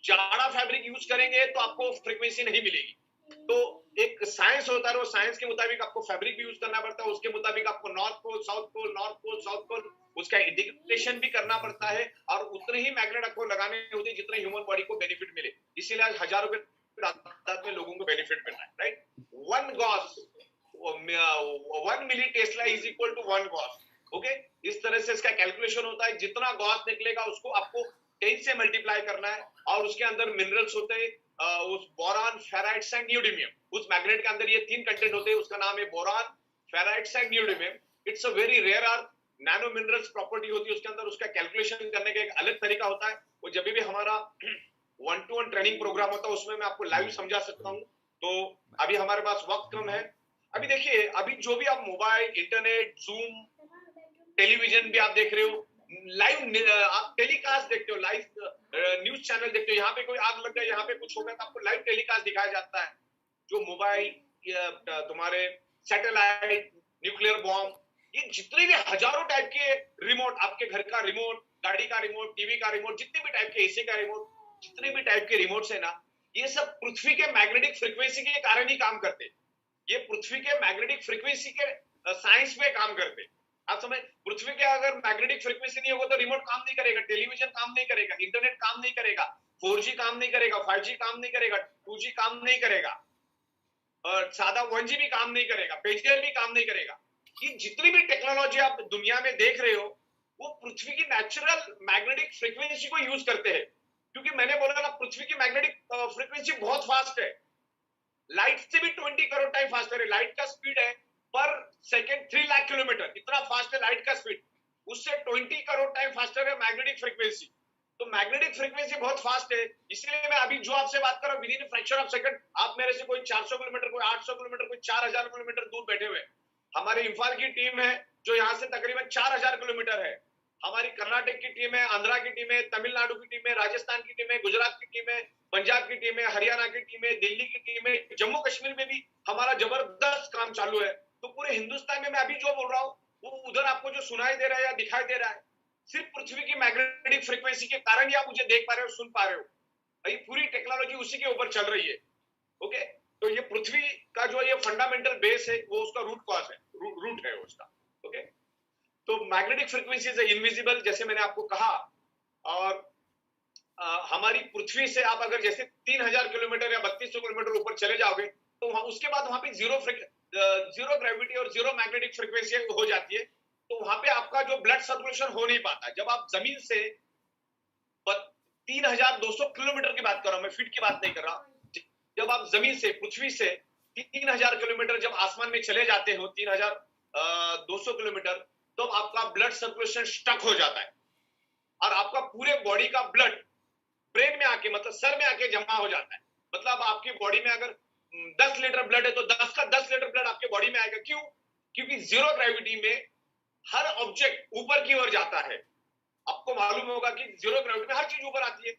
जाड़ा फैब्रिक यूज करेंगे तो आपको फ्रीक्वेंसी नहीं मिलेगी। तो एक साइंस होता है, वो साइंस के मुताबिक आपको फैब्रिक भी यूज करना पड़ता है, उसके मुताबिक आपको north pole south pole, north pole south pole, उसका इंडिकेशन भी करना पड़ता है, और उतने ही मैग्नेट आपको लगाने होते हैं जितने ह्यूमन बॉडी को बेनिफिट मिले। इसीलिए आज हजारों के तादाद में लोगों को बेनिफिट मिल रहा है, right. 1 milli tesla is equal to 1 gauss. Okay, इस तरह से इसका कैलकुलेशन होता है। जितना गॉस निकलेगा उसको आपको 10 से मल्टीप्लाई करना है, और उसके अंदर मिनरल्स होते हैं, उस बोरान, फेराइट्स एंड नियोडिमियम। उस मैग्नेट के अंदर ये 3 कंटेंट होते हैं, उसका नाम है boron, ferrites and neodymium. It's a very rare earth, nano minerals property होती है उसके अंदर। उसका कैलकुलेशन करने का एक अलग तरीका होता है। वो जब भी हमारा 1-to-1 ट्रेनिंग प्रोग्राम होता है, उसमें मैं आपको लाइव समझा सकता हूँ। तो अभी हमारे पास वक्त कम है। अभी देखिए, अभी जो भी आप मोबाइल, इंटरनेट, जूम, टेलीविजन भी आप देख रहे हो, लाइव आप टेलीकास्ट देखते हो, लाइव न्यूज चैनल देखते हो। यहाँ पे कोई आग लग गया, यहाँ पे कुछ हो गया, तो आपको लाइव टेलीकास्ट दिखाया जाता है। जो मोबाइल, तुम्हारे सैटेलाइट, न्यूक्लियर बॉम्ब, ये जितने भी हजारों टाइप के रिमोट, आपके घर का रिमोट, गाड़ी का रिमोट, टीवी का रिमोट, जितने भी टाइप के, एसी का रिमोट, जितने भी टाइप के रिमोट्स है ना, ये सब पृथ्वी के मैग्नेटिक फ्रीक्वेंसी के कारण ही काम करते। ये पृथ्वी के मैग्नेटिक फ्रीक्वेंसी के साइंस में काम करते। आप समझ, पृथ्वी के अगर मैग्नेटिक फ्रीक्वेंसी नहीं होगा तो रिमोट काम नहीं करेगा, टेलीविजन काम नहीं करेगा, इंटरनेट काम नहीं करेगा, 4G काम नहीं करेगा, 5G काम नहीं करेगा, 2G काम नहीं करेगा, और सादा 1G भी काम नहीं करेगा, पेजर भी काम नहीं करेगा। ये जितनी भी टेक्नोलॉजी आप दुनिया में देख रहे हो, वो पृथ्वी की नेचुरल मैग्नेटिक फ्रीक्वेंसी को यूज करते हैं। क्योंकि मैंने बोला ना, पृथ्वी की मैग्नेटिक फ्रीक्वेंसी बहुत फास्ट है, लाइट से भी 20 करोड़ टाइम फास्टर है। लाइट का स्पीड है पर सेकेंड 3 लाख किलोमीटर, इतना फास्ट है लाइट का स्पीड। उससे 20 करोड़ टाइम फास्टर है मैग्नेटिक फ्रीक्वेंसी। तो मैग्नेटिक फ्रीक्वेंसी बहुत फास्ट है। इसलिए मैं अभी जो आपसे बात कर रहा हूँ, with in fraction of second, आप मेरे से कोई 400 किलोमीटर, कोई 800 किलोमीटर, कोई 4000 किलोमीटर दूर बैठे हुए। हमारे इम्फाल की टीम है जो यहाँ से तकरीबन 4000 किलोमीटर है। हमारी कर्नाटक की टीम है, आंध्रा की टीम है, तमिलनाडु की टीम है, राजस्थान की टीम है, गुजरात की टीम है, पंजाब की टीम है, हरियाणा की टीम है, दिल्ली की टीम है, जम्मू कश्मीर में भी हमारा जबरदस्त काम चालू है। तो पूरे हिंदुस्तान में मैं अभी जो बोल रहा हूँ, वो उधर आपको जो सुनाई दे रहा है या दिखाई दे रहा है, सिर्फ पृथ्वी की मैग्नेटिक फ्रीक्वेंसी के कारण ही आप मुझे देख पा रहे हो, सुन पा रहे हो। ये पूरी टेक्नोलॉजी उसी के ऊपर चल रही है। ओके, तो ये पृथ्वी का जो ये फंडामेंटल बेस है, वो उसका रूट कॉज है, रूट है उसका। ओके, तो मैग्नेटिक फ्रीक्वेंसी इज इनविजिबल, जैसे मैंने आपको कहा। और हमारी पृथ्वी से आप अगर जैसे 3000 किलोमीटर या 3200 किलोमीटर ऊपर चले जाओगे, तो उसके बाद वहां पे जीरो ग्रेविटी और जीरो मैग्नेटिक फ्रीक्वेंसी हो जाती है। तो वहां पे आपका जो ब्लड सर्कुलेशन हो नहीं पाता। जब आप जमीन से 3200 किलोमीटर की बात कर रहा हूं मैं, फीट की बात नहीं कर रहा। जब आप जमीन से, पृथ्वी से 3000 किलोमीटर जब आसमान में चले जाते हो, 3200 किलोमीटर, तो आपका ब्लड सर्कुलेशन स्टक हो जाता है। और आपका पूरे बॉडी का ब्लड ब्रेन में आके मतलब सर में आके जमा हो जाता है। मतलब आपकी बॉडी में अगर 10 लीटर ब्लड है तो 10 का 10 लीटर ब्लड आपके बॉडी में आएगा। क्यों? क्योंकि जीरो ग्रेविटी में हर ऑब्जेक्ट ऊपर की ओर जाता है। आपको मालूम होगा कि जीरो ग्रेविटी में हर चीज ऊपर आती है।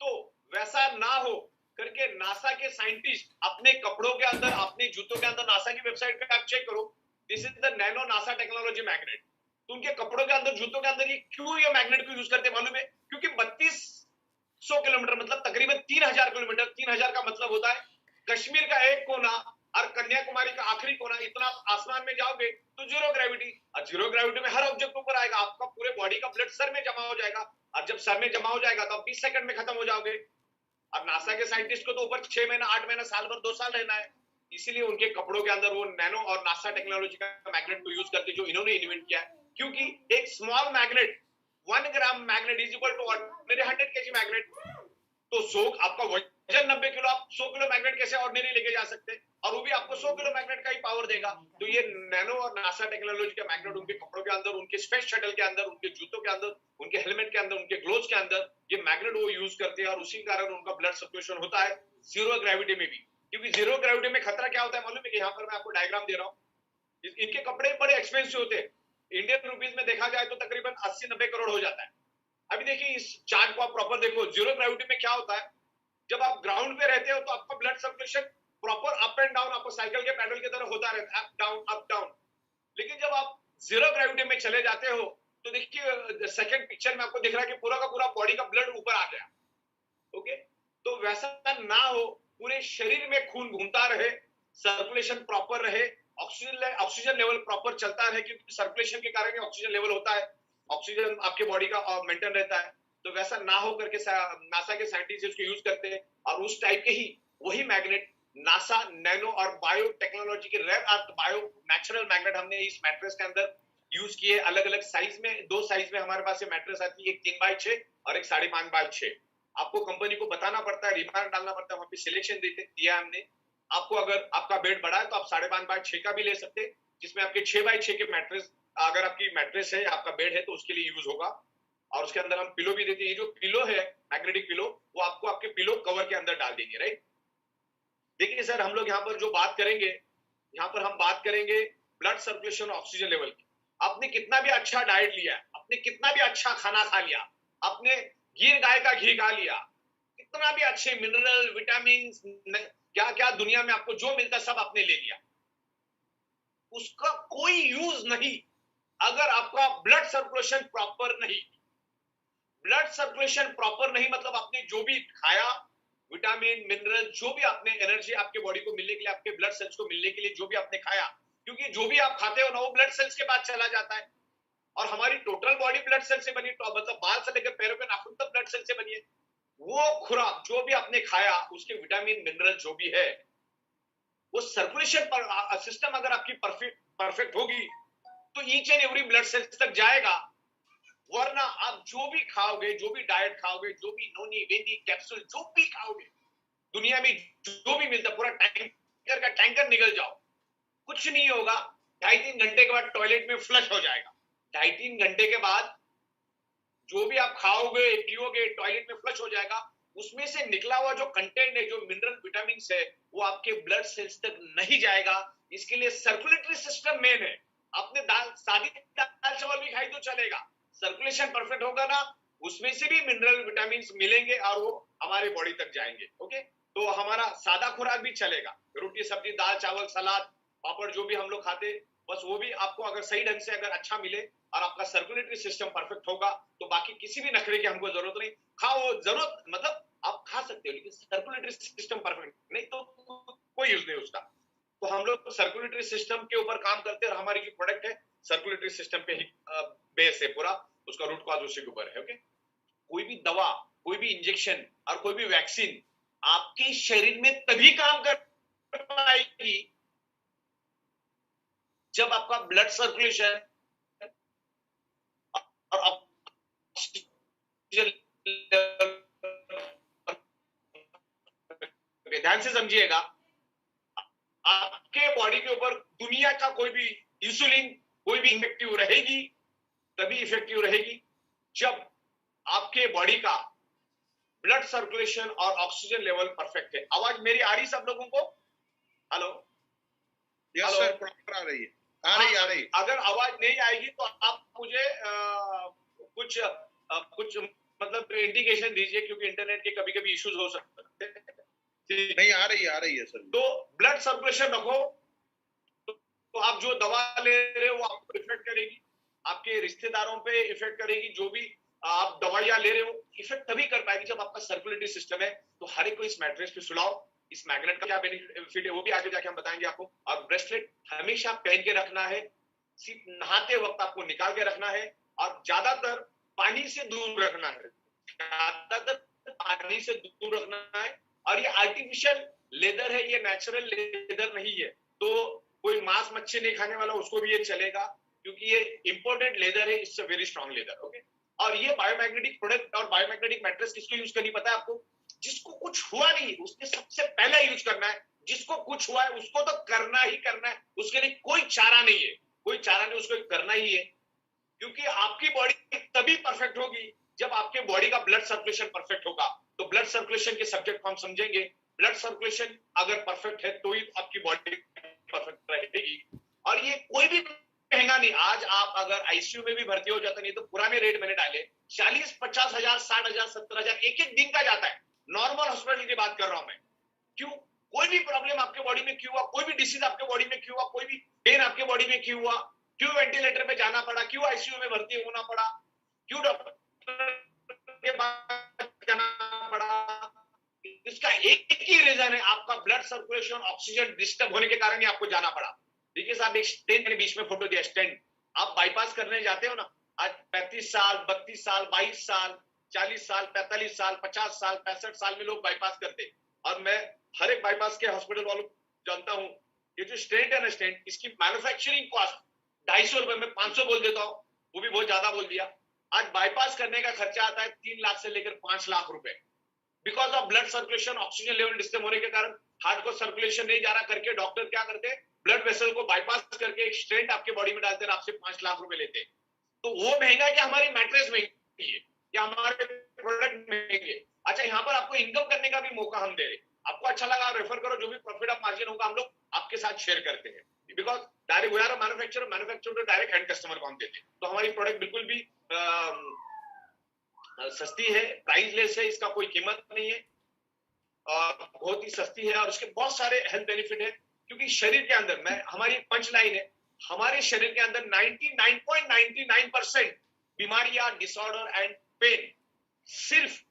तो वैसा ना हो करके नासा के साइंटिस्ट अपने कपड़ों के अंदर, अपने जूतों के अंदर, नासा की वेबसाइट पे आप चेक करो, this is the nano NASA technology magnet. तो उनके कपड़ों के अंदर, जूतों के अंदर ये क्यों ये मैग्नेट को यूज करते हैं मालूम है? क्योंकि 3200 किलोमीटर मतलब तकरीबन 3000 किलोमीटर, 3000 का मतलब होता है कश्मीर का एक कोना और कन्याकुमारी का आखिरी कोना, इतना आसमान में जाओगे तो जीरो ग्रेविटी, और जीरो ग्रेविटी में हर ऑब्जेक्ट ऊपर आएगा, आपका पूरे बॉडी का ब्लड सर में जमा हो जाएगा, और जब सर में जमा हो जाएगा तो आप 20 सेकंड में खत्म हो जाओगे। अब नासा के साइंटिस्ट को तो ऊपर 6 महीना, 8 महीना, साल भर, 2 साल रहना है, इसीलिए उनके कपड़ों के अंदर वो नैनो और नासा टेक्नोलॉजी का मैग्नेट को यूज करते जो इन्होंने इन्वेंट किया है। क्योंकि एक small magnet, 1 gram magnet is equal to ordinary 100 KG magnet. तो 100 आपका वजन 90 किलो, आप 100 किलो मैग्नेट कैसे ऑर्डिनरी लेके जा सकते हैं? और वो भी आपको 100 किलो मैग्नेट का ही पावर देगा। तो ये नैनो और नासा टेक्नोलॉजी का मैग्नेट उनके कपड़ों के अंदर, उनके स्पेस शटल के अंदर, उनके जूतों के अंदर, उनके हेलमेट के अंदर, उनके ग्लोव्स के अंदर ये मैग्नेट वो यूज करते हैं, और उसी कारण उनका ब्लड सर्कुलेशन होता है जीरो ग्रेविटी में भी। क्योंकि जीरो ग्रेविटी में खतरा क्या होता है मालूम है? कि यहाँ पर मैं आपको डायग्राम दे रहा हूँ, इनके कपड़े बड़े एक्सपेंसिव होते हैं, इंडियन रुपीज में देखा जाए तो तकरीबन 80-90 करोड़ हो जाता है। अभी देखिए इस चार्ट को आप प्रॉपर देखो, जीरो ग्रेविटी में क्या होता है, जब आप ग्राउंड पे रहते हो तो आपका blood circulation proper up and down, आपको साइकिल के पैडल की तरह होता रहता है, अप डाउन अप डाउन। लेकिन जब आप जीरो ग्रेविटी में चले जाते हो तो देखिए सेकंड पिक्चर में आपको दिख रहा है कि पूरा का पूरा बॉडी का ब्लड ऊपर आ गया। ओके, तो वैसा ना हो, पूरे शरीर में खून घूमता रहे, सर्कुलेशन प्रॉपर रहे, ऑक्सीजन लेवल प्रॉपर चलता रहे, क्योंकि सर्कुलेशन के कारण ऑक्सीजन लेवल होता है, ऑक्सीजन आपके बॉडी का मेंटेन रहता है। तो वैसा ना हो करके नासा के साइंटिस्ट उसको यूज करते हैं, और उस टाइप के ही वही मैग्नेट नासा नैनो और बायो टेक्नोलॉजी के rare earth bio natural magnet हमने इस मैट्रेस के अंदर यूज किए। अलग अलग साइज में, 2 साइज में हमारे पास ये मैट्रेस आती है, एक 3x6 और एक 5.5x6। आपको कंपनी को बताना पड़ता है, रिमार्क डालना पड़ता है, वहां पे सिलेक्शन दिया हमने आपको। अगर आपका बेड बड़ा है तो आप 5.5x6 का भी ले सकते हैं, जिसमें आपके 6x6 के मैट्रेस, अगर आपकी मैट्रेस है, आपका बेड है, तो उसके लिए यूज होगा। और उसके अंदर हम पिलो भी देते हैं। ये जो पिलो है मैग्नेटिक पिलो, वो आपको आपके पिलो कवर के अंदर डाल देंगे, राइट। देखिए सर, हम लोग यहाँ पर जो बात करेंगे, यहाँ पर हम बात करेंगे ब्लड सर्कुलेशन, ऑक्सीजन लेवल की। आपने कितना भी अच्छा डाइट लिया, आपने कितना भी अच्छा खाना खा लिया, आपने गिर गाय का घी खा लिया, कितना भी अच्छे मिनरल, विटामिन, क्या क्या दुनिया में आपको जो मिलता सब आपने ले लिया, उसका कोई यूज नहीं अगर आपका ब्लड सर्कुलेशन प्रॉपर नहीं। ब्लड सर्कुलेशन प्रॉपर नहीं मतलब आपने जो भी खाया, विटामिन, मिनरल, जो भी आपने एनर्जी आपके बॉडी को मिलने के लिए, आपके ब्लड सेल्स को मिलने के लिए जो भी आपने खाया, क्योंकि जो भी आप खाते हो ना वो ब्लड सेल्स के पास चला जाता है। और हमारी टोटल बॉडी ब्लड सेल से बनी, मतलब बाल से लेकर पैरों के नाखून तक ब्लड सेल से बनी है। वो खुराक जो भी आपने खाया, उसके विटामिन, मिनरल जो भी है, वो सर्कुलेशन पर सिस्टम अगर आपकी परफेक्ट होगी तो each and every blood sales तक जाएगा। वरना आप जो भी खाओगे, जो भी डाइट खाओगे, जो भी नोनी वेनी कैप्सूल जो भी खाओगे, दुनिया में जो भी मिलता, पूरा टैंकर का टैंकर निकल जाओ, कुछ नहीं होगा। 2.5-3 घंटे के बाद टॉयलेट में फ्लश हो जाएगा। 2.5-3 घंटे के बाद जो भी आप खाओगे, पियोगे, टॉयलेट में फ्लश हो जाएगा। उसमें से निकला हुआ जो कंटेंट है, जो मिनरल, विटामिन है, वो आपके ब्लड सेल्स तक नहीं जाएगा। इसके लिए सर्कुलेटरी सिस्टम मेन है। आपने सादी दाल चावल भी खाई तो चलेगा, सर्कुलेशन परफेक्ट होगा ना, उसमें से भी मिनरल, विटामिन मिलेंगे और वो हमारे बॉडी तक जाएंगे। ओके, तो हमारा सादा खुराक भी चलेगा, रोटी सब्जी, दाल चावल, सलाद, पापड़, जो भी हम लोग खाते, बस वो भी आपको अगर सही ढंग से अगर अच्छा मिले और आपका सर्कुलेटरी सिस्टम परफेक्ट होगा तो बाकी किसी भी नखरे की हमको जरूरत नहीं। खाओ, जरूरत मतलब आप खा सकते हो, लेकिन सर्कुलेटरी सिस्टम परफेक्ट नहीं तो कोई यूज नहीं उसका। तो हम लोग सर्कुलेटरी सिस्टम के ऊपर काम करते हैं और हमारी जो प्रोडक्ट है सर्कुलेटरी सिस्टम पे ही बेस है पूरा, उसका रूट कॉज उसी के ऊपर है। ओके, कोई भी दवा, कोई भी इंजेक्शन और कोई भी वैक्सीन आपके शरीर में तभी काम कर पाएगी जब आपका ब्लड सर्कुलेशन और ध्यान से समझिएगा, आपके बॉडी के ऊपर दुनिया का कोई भी इंसुलिन, कोई भी इफेक्टिव रहेगी, तभी इफेक्टिव रहेगी जब आपके बॉडी का ब्लड सर्कुलेशन और ऑक्सीजन लेवल परफेक्ट है। आवाज मेरी आ रही सब लोगों को? हेलो? यस सर, प्रॉपर आ रही है, आ रही। अगर आवाज नहीं आएगी तो आप मुझे कुछ मतलब इंडिकेशन दीजिए, क्योंकि इंटरनेट के कभी कभी इश्यूज हो सकते हैं। नहीं, आ रही है सर। तो ब्लड सर्कुलेशन रखो, तो आप जो दवा ले रहे हो वो आपको इफेक्ट करेगी, आपके रिश्तेदारों पे इफेक्ट करेगी, जो भी आप दवाइयां ले रहे हो इफेक्ट तभी कर पाएगी जब आपका सर्कुलेटरी सिस्टम है। तो हर एक को इस मैट्रेस पे सुलाओ। इस मैग्नेट का क्या बेनिफिट है वो भी आगे जाके हम बताएंगे आपको। और ब्रेसलेट हमेशा पहन के रखना है, सिर्फ नहाते वक्त आपको निकाल के रखना है, और ज्यादातर पानी से दूर रखना है, ज्यादातर पानी से दूर रखना है। और ये आर्टिफिशियल लेदर है, ये नेचुरल लेदर नहीं है। तो कोई मांस मच्छी नहीं खाने वाला उसको भी ये चलेगा, क्योंकि ये इंपोर्टेड लेदर है, it's a very strong leather. Okay, और ये बायोमैग्नेटिक प्रोडक्ट और बायोमैग्नेटिक मैट्रेस किसको यूज करनी पता है आपको? जिसको कुछ हुआ नहीं उसने सबसे पहले यूज करना है। जिसको कुछ हुआ है उसको तो करना ही करना है, उसके लिए कोई चारा नहीं है, कोई चारा नहीं, उसको करना ही है। क्योंकि आपकी बॉडी तभी परफेक्ट होगी जब आपके बॉडी का ब्लड सर्कुलेशन परफेक्ट होगा। तो ब्लड सर्कुलेशन के सब्जेक्ट को हम समझेंगे। ब्लड सर्कुलेशन अगर परफेक्ट है तो ही आपकी बॉडी परफेक्ट रहेगी। और ये कोई भी महंगा नहीं। आज आप अगर आईसीयू में भी भर्ती हो जाते, नहीं तो पुराने रेट मैंने डाले 40-50 हजार, 60 हजार, 70 हजार एक एक दिन का जाता है। नॉर्मल हॉस्पिटल की बात कर रहा हूं मैं। क्यों? कोई भी प्रॉब्लम आपके बॉडी में क्यों हुआ, कोई भी डिसीज आपके बॉडी में क्यों हुआ, कोई भी पेन आपके बॉडी में क्यों हुआ, क्यों वेंटिलेटर पे जाना पड़ा, क्यों आईसीयू में भर्ती होना पड़ा, क्यों डॉक्टर के पास जाना पड़ा, इसका एक ही रीजन है, आपका ब्लड सर्कुलेशन ऑक्सीजन डिस्टर्ब होने के कारण ही आपको जाना पड़ा। देखिए साहब, एक स्टेंट ने बीच में फोटो दिया, स्टेंट। आप बाईपास करने जाते हो ना, आज 35 साल, 32 साल, 22 साल, 40 साल, 45 साल, 50 साल, 65 साल में लोग बाईपास करते। और मैं हर एक बाईपास के हॉस्पिटल वालों जानता हूं, ये जो स्टेंट है ना, स्टेंट, इसकी मैन्युफैक्चरिंग कॉस्ट 250 रुपए में 500 बोल देता हूं, वो भी बहुत ज्यादा बोल दिया। आज बाईपास करने का खर्चा आता है 3 लाख से लेकर 5 लाख रुपए, because of blood circulation oxygen level disturb होने के कारण। हार्ट को सर्कुलेशन नहीं जा रहा करके डॉक्टर क्या करते, ब्लड वेसल को बाईपास करके एक स्टेंट आपके बॉडी में डालते हैं, आपसे 5 लाख रुपए लेते। तो वो महंगा है कि हमारी मैट्रेस महंगी है या हमारे प्रोडक्ट महंगे? अच्छा, यहाँ पर आपको इनकम करने का भी मौका हम दे रहे। आपको अच्छा लगा रेफर करो, जो भी प्रॉफिट ऑफ मार्जिन होगा हम लोग आपके साथ शेयर करते हैं, because direct we are a manufacturer to direct end customer को हम देते हैं। तो हमारी प्रोडक्ट बिल्कुल भी सस्ती है, प्राइसलेस है, इसका कोई कीमत नहीं है, बहुत ही सस्ती है। और उसके बहुत सारे हेल्थ बेनिफिट है, क्योंकि शरीर के अंदर, मैं हमारी पंच लाइन है, हमारे शरीर के अंदर 99.99% बीमारियां, डिसऑर्डर एंड पेन सिर्फ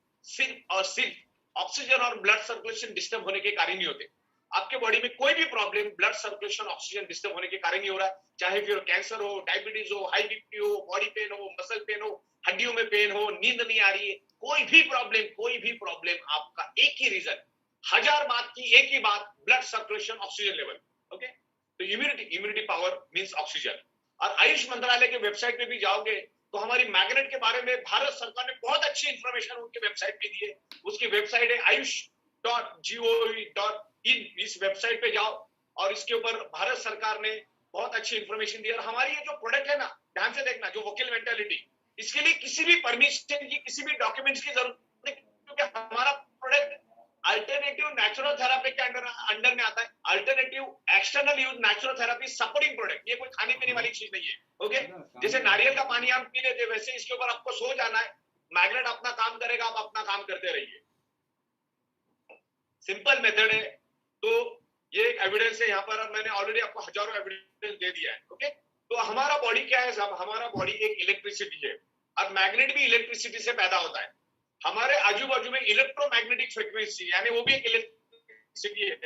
और सिर्फ ऑक्सीजन और ब्लड सर्कुलेशन डिस्टर्ब होने के कारण ही होते। आपके बॉडी में कोई भी problem blood circulation oxygen disturb होने के कारण ही हो रहा है, चाहे फिर कैंसर हो, डायबिटीज हो, हाई बीपी हो, बॉडी पेन हो, मसल पेन हो, हड्डियों में पेन हो, नींद नहीं आ रही है, कोई भी प्रॉब्लम आपका एक ही रीजन, 1000 बात की एक ही बात, blood circulation oxygen level. Okay, तो इम्यूनिटी पावर मींस ऑक्सीजन। और आयुष मंत्रालय के वेबसाइट पे भी जाओगे तो हमारी मैग्नेट के बारे में भारत सरकार ने बहुत अच्छी इंफॉर्मेशन उनके वेबसाइट पे दी है। उसकी वेबसाइट है ayush.gov.in। इस वेबसाइट पे जाओ और इसके ऊपर भारत सरकार ने बहुत अच्छी इंफॉर्मेशन दी है। और हमारी ये जो प्रोडक्ट है ना, ध्यान से देखना, जो वोकल मेंटालिटी, इसके लिए किसी भी परमिशन की, किसी भी डॉक्यूमेंट्स की जरूरत नहीं, क्योंकि हमारा प्रोडक्ट अल्टरनेटिव नेचुरल थेरेपी के अंडर में आता है। Alternative external use natural therapy supporting product, ये कोई खाने पीने वाली चीज नहीं है। ओके, जैसे नारियल का पानी हम पी लेते, वैसे इसके ऊपर आपको सो जाना है, मैग्नेट अपना काम करेगा, आप अपना काम करते रहिए। सिंपल मेथड है। तो ये एक एविडेंस है, यहाँ पर मैंने ऑलरेडी आपको हजारों एविडेंस दे दिया है। ओके, तो हमारा बॉडी क्या है साहब? हमारा बॉडी एक इलेक्ट्रिसिटी है, और मैग्नेट भी इलेक्ट्रिसिटी से पैदा होता है। हमारे आजू बाजू में इलेक्ट्रोमैग्नेटिक फ्रीक्वेंसी, यानी वो भी एक इलेक्ट्रिसिटी है।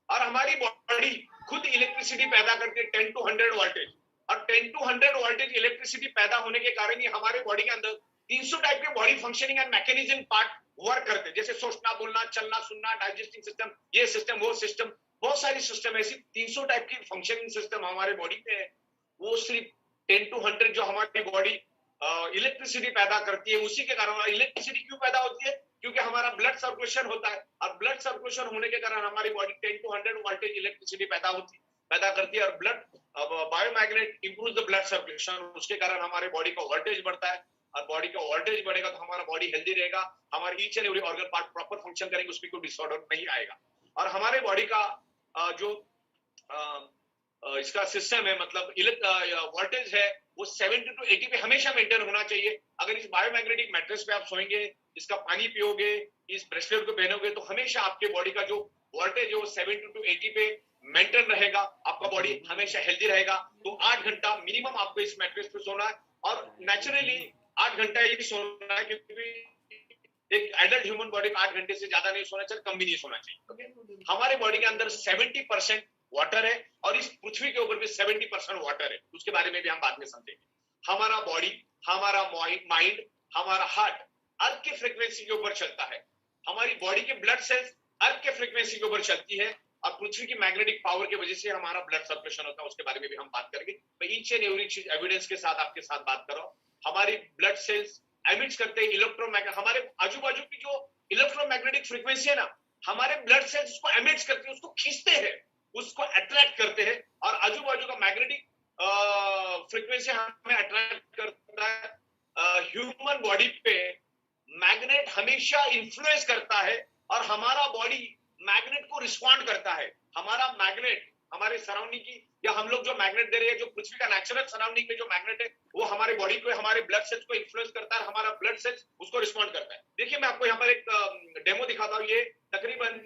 और हमारी बॉडी खुद इलेक्ट्रिसिटी पैदा करती है 10 to 100 वोल्टेज। और 10 to 100 वोल्टेज इलेक्ट्रिसिटी पैदा होने के कारण ही हमारे बॉडी के अंदर 300 टाइप के body functioning and mechanism part work करते हैं, जैसे सोचना, बोलना, चलना, सुनना, डाइजेस्टिंग सिस्टम, ये सिस्टम, वो सिस्टम, बहुत सारी सिस्टम ऐसी 300 टाइप की फंक्शनिंग सिस्टम हमारे बॉडी पे है। वो सिर्फ 10 to 100 जो हमारी बॉडी इलेक्ट्रिसिटी पैदा करती है, उसी के कारण। इलेक्ट्रिसिटी क्यों पैदा होती है? क्योंकि हमारा ब्लड सर्कुलेशन होता है, और ब्लड सर्कुलेशन होने के कारण हमारी बॉडी 10 to 100 वोल्टेज इलेक्ट्रिसिटी पैदा करती है। और blood biomagnet improve the blood circulation, उसके कारण हमारे बॉडी का वोल्टेज बढ़ता है। और बॉडी का वोल्टेज बढ़ेगा तो हमारा बॉडी हेल्दी रहेगा, हमारे each and every organ part proper function करेंगे, उसमें कोई डिसऑर्डर नहीं आएगा। और हमारे बॉडी का जो इसका सिस्टम है, मतलब वोल्टेज है, वो 70 to 80 पे हमेशा मेंटेन होना चाहिए। अगर इस बायोमैग्नेटिक मैट्रेस पे आप सोएंगे, इसका पानी पियोगे, इस ब्रेसलेट को पहनोगे, तो हमेशा आपके बॉडी का जो वोल्टेज है वो 70 to 80 पे मेंटेन रहेगा, आपका बॉडी हमेशा हेल्दी रहेगा। तो 8 घंटा मिनिमम आपको इस मैट्रेस पे सोना है, और नेचुरली 8 घंटा ही सोना है, क्योंकि एक एडल्ट ह्यूमन बॉडी को 8 घंटे से ज्यादा नहीं सोना चाहिए, कम भी नहीं सोना चाहिए। हमारे बॉडी के अंदर 70% वाटर है, और इस पृथ्वी के ऊपर भी 70% वाटर है, उसके बारे में भी हम बाद में समझेंगे। हमारा बॉडी, हमारा माइंड, हमारा हार्ट अर्थ के फ्रीक्वेंसी के ऊपर चलता है। हमारी बॉडी के ब्लड सेल्स अर्थ के फ्रीक्वेंसी के ऊपर चलती है, और पृथ्वी की मैग्नेटिक पावर की वजह से हमारा ब्लड सर्कुलेशन होता है, उसके बारे में भी हम बात करेंगे। मैं ईच एंड एवरी चीज एविडेंस के साथ आपके साथ बात कर रहा हूं। हमारी ब्लड सेल्स एमिट्स करते हैं इलेक्ट्रोमैग्नेटिक, हमारे आजू बाजू की जो इलेक्ट्रोमैग्नेटिक फ्रीक्वेंसी है ना, हमारे ब्लड सेल्स उसको एमिट्स करते हैं, उसको खींचते हैं, उसको अट्रैक्ट करते हैं, और आजू बाजू का मैग्नेटिक फ्रीक्वेंसी हमें अट्रैक्ट करता है। ह्यूमन बॉडी पे मैग्नेट हमेशा इन्फ्लुएंस करता है, और हमारा बॉडी मैग्नेट को रिस्पॉन्ड करता है। हमारा मैग्नेट हमारे सराउंडिंग की, या हम लोग जो मैग्नेट दे रहे हैं, जो पृथ्वी का नेचुरल सराउंडिंग में जो मैग्नेट है, वो हमारे बॉडी को, हमारे ब्लड सेल्स को इन्फ्लुएंस करता है, हमारा ब्लड सेल्स उसको रिस्पॉन्ड करता है। देखिए, मैं आपको यहाँ पर एक डेमो दिखाता हूँ। ये तकरीबन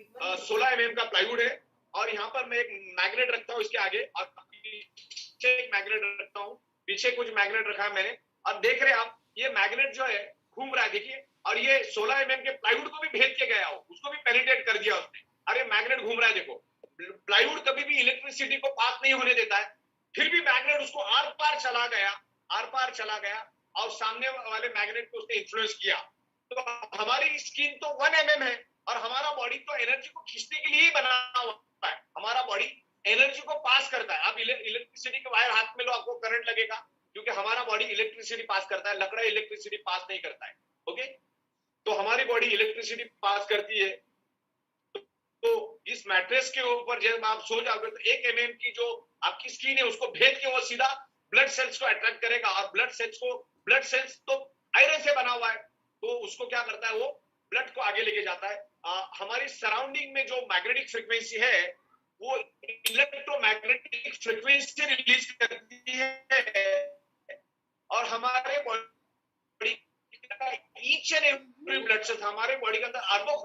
16 mm का प्लाईवुड है, और यहाँ पर मैं एक मैग्नेट रखता हूँ इसके आगे, और पीछे एक मैग्नेट रखता हूँ, पीछे कुछ मैग्नेट रखा है मैंने, और देख रहे हैं आप, ये मैग्नेट जो है घूम रहा है, देखिए, और ये 16 mm के प्लाईवुड को भी भेद के गया हो, उसको भी पेनिट्रेट कर दिया उसने। अरे मैग्नेट घूम रहा है, देखो, प्लाईवुड कभी भी इलेक्ट्रिसिटी को पास नहीं होने देता है, फिर भी मैग्नेट उसको आर पार चला गया, और सामने वाले मैग्नेट को उसने इन्फ्लुएंस किया। तो हमारी स्किन तो 1 mm है, और हमारा बॉडी तो एनर्जी को खींचने के लिए ही बना हुआ है। हमारा बॉडी एनर्जी को पास करता है। आप इलेक्ट्रिसिटी के वायर हाथ में लो, आपको करंट लगेगा, क्योंकि हमारा बॉडी इलेक्ट्रिसिटी पास करता है, लकड़ा इलेक्ट्रिसिटी पास नहीं करता है। ओके, तो हमारी बॉडी इलेक्ट्रिसिटी पास करती है। तो इस मैट्रेस के ऊपर जब आप सो जाओगे, तो 1 mm की जो आपकी स्किन है, उसको भेद के वो सीधा ब्लड सेल्स को अट्रैक्ट करेगा, और ब्लड सेल्स तो आयरन से बना हुआ है, तो उसको क्या करता है, वो ब्लड को आगे लेके जाता है। हमारी सराउंडिंग में जो मैग्नेटिक फ्रीक्वेंसी है, वो इलेक्ट्रोमैग्नेटिक फ्रीक्वेंसी रिलीज करती है, और हमारे body each and every blood sales, हमारे बॉडी के अंदर अरबों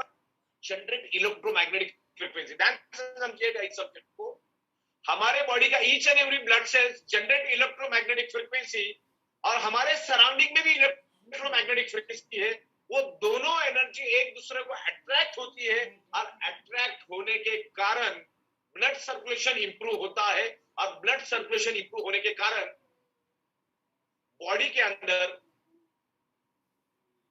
जनरेट इलेक्ट्रोमैग्नेटिक फ्रीक्वेंसी। समझिएगा इस सब्जेक्ट को। हमारे बॉडी का each and every blood sales generate electromagnetic frequency, और हमारे सराउंडिंग में भी इलेक्ट्रोमैग्नेटिक फ्रीक्वेंसी है। वो दोनों एनर्जी एक दूसरे को अट्रैक्ट होती है, और अट्रैक्ट होने के कारण ब्लड सर्कुलेशन इंप्रूव होता है, और ब्लड सर्कुलेशन इंप्रूव होने के कारण बॉडी के अंदर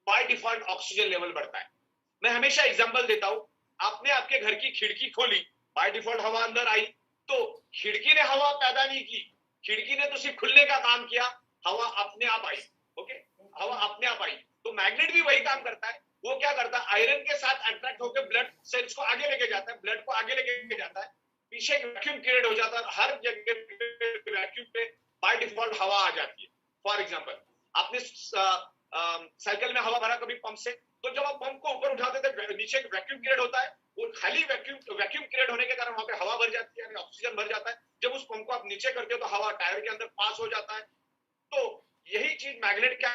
बाय डिफॉल्ट ऑक्सीजन लेवल बढ़ता है। मैं हमेशा एग्जांपल देता हूं, आपने आपके घर की खिड़की खोली, बाय डिफॉल्ट हवा अंदर आई, तो खिड़की ने हवा पैदा नहीं की, खिड़की ने तो सिर्फ खुलने का काम किया, हवा अपने आप आई। ओके, हवा अपने आप आई। तो मैग्नेट भी वही काम करता है। वो क्या करता है, आयरन के साथ अट्रैक्ट होकर ब्लड सेल्स को आगे लेके जाता है, ब्लड को आगे लेके जाता है, पीछे एक वैक्यूम क्रिएट हो जाता है, हर जगह वैक्यूम पे बाय डिफॉल्ट हवा आ जाती है। फॉर एग्जांपल, आपने साइकिल में हवा भरा कभी पंप से, तो जब आप पंप को ऊपर उठाते थे, नीचे वैक्यूम क्रिएट होता है, वो खाली वैक्यूम क्रिएट होने के कारण वहां पे हवा भर जाती है, ऑक्सीजन भर जाता है। जब उस पंप को आप नीचे करते हो, तो हवा टायर के अंदर पास हो जाता है। तो यही चीज मैग्नेट क्या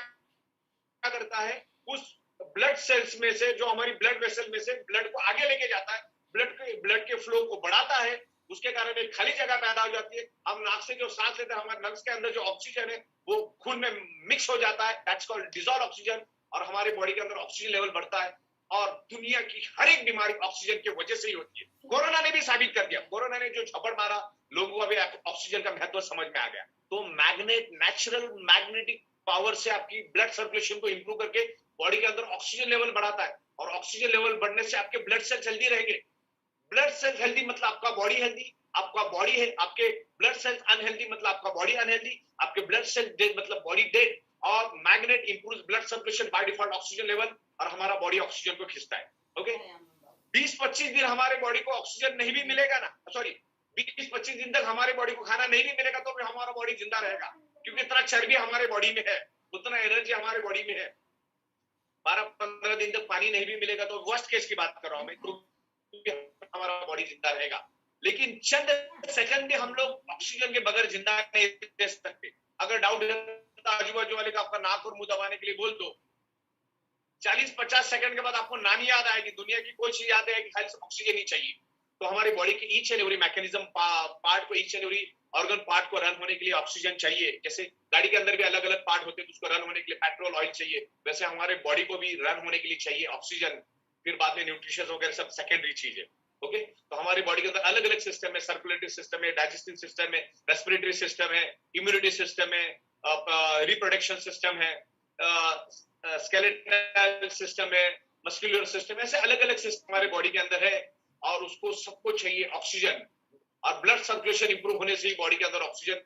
करता है, उस ब्लड सेल्स में से, जो हमारी ब्लड वेसल में से ब्लड को आगे लेके जाता है, ब्लड के फ्लो को बढ़ाता है, उसके कारण एक खाली जगह पैदा हो जाती है। हम नाक से जो सांस लेते हैं, हमारे लंग्स के अंदर जो ऑक्सीजन है वो खून में मिक्स हो जाता है, दैट्स कॉल्ड डिसॉल्व ऑक्सीजन, और हमारे बॉडी के अंदर ऑक्सीजन लेवल बढ़ता है। और दुनिया की हर एक बीमारी ऑक्सीजन की वजह से ही होती है। कोरोना ने भी साबित कर दिया, कोरोना ने जो झपड़ मारा, लोगों को अभी ऑक्सीजन का महत्व समझ में आ गया। तो मैग्नेट, नेचुरल मैग्नेटिक पावर से आपकी ब्लड सर्कुलेशन को इंप्रूव करके बॉडी के अंदर ऑक्सीजन लेवल बढ़ाता है, और ऑक्सीजन लेवल बढ़ने से आपके ब्लड सेल्स हेल्दी रहेंगे। ब्लड सेल्स हेल्दी मतलब आपका बॉडी हेल्दी, आपका बॉडी है, आपके ब्लड सेल्स अनहेल्दी मतलब आपका बॉडी अनहेल्दी, आपके ब्लड सेल डेड मतलब बॉडी डेड। और magnet improves blood circulation by default oxygen level, और हमारा बॉडी ऑक्सीजन को खींचता है। ओके, 20-25 दिन हमारे बॉडी को ऑक्सीजन नहीं भी मिलेगा ना, सॉरी 20-25 दिन तक हमारे बॉडी को खाना नहीं भी मिलेगा, तो भी हमारा बॉडी जिंदा रहेगा, क्योंकि इतना चर्बी हमारे बॉडी में है। उतना एनर्जी हमारे बॉडी में है। 12-15 दिन तक पानी नहीं भी मिलेगा तो वर्स्ट केस की बात कर रहा हूं मैं, तो हमारा बॉडी जिंदा रहेगा। लेकिन चंद सेकंड में हम लोग ऑक्सीजन के बगैर जिंदा नहीं रह सकते। अगर डाउट है तो आजू बाजू वाले का आपका नाक और मुंह दबाने के लिए बोल दो, 40-50 सेकंड के बाद आपको नाम याद आएगी, दुनिया की कोई चीज याद आएगी, खाली ऑक्सीजन ही चाहिए। तो हमारी बॉडी की each and every mechanism part को, each and every organ part को रन होने के लिए ऑक्सीजन चाहिए। जैसे गाड़ी के अंदर भी अलग अलग पार्ट होते हैं तो उसको रन होने के लिए पेट्रोल ऑयल चाहिए, वैसे हमारे बॉडी को भी रन होने के लिए चाहिए ऑक्सीजन। फिर बाद में न्यूट्रिशन वगैरह सब सेकेंडरी चीज है। ओके, तो हमारी बॉडी के अंदर अलग अलग सिस्टम है, सर्कुलेटरी सिस्टम है, डाइजेस्टिव सिस्टम है, रेस्पिरेटरी सिस्टम है, इम्यूनिटी सिस्टम है, रिप्रोडक्शन सिस्टम है, स्केलेटल सिस्टम है, मस्कुलर सिस्टम, ऐसे अलग अलग सिस्टम हमारे बॉडी के अंदर है। और उसको सबको चाहिए ऑक्सीजन, और ब्लड सर्कुलेशन इंप्रूव होने से ही बॉडी के अंदर ऑक्सीजन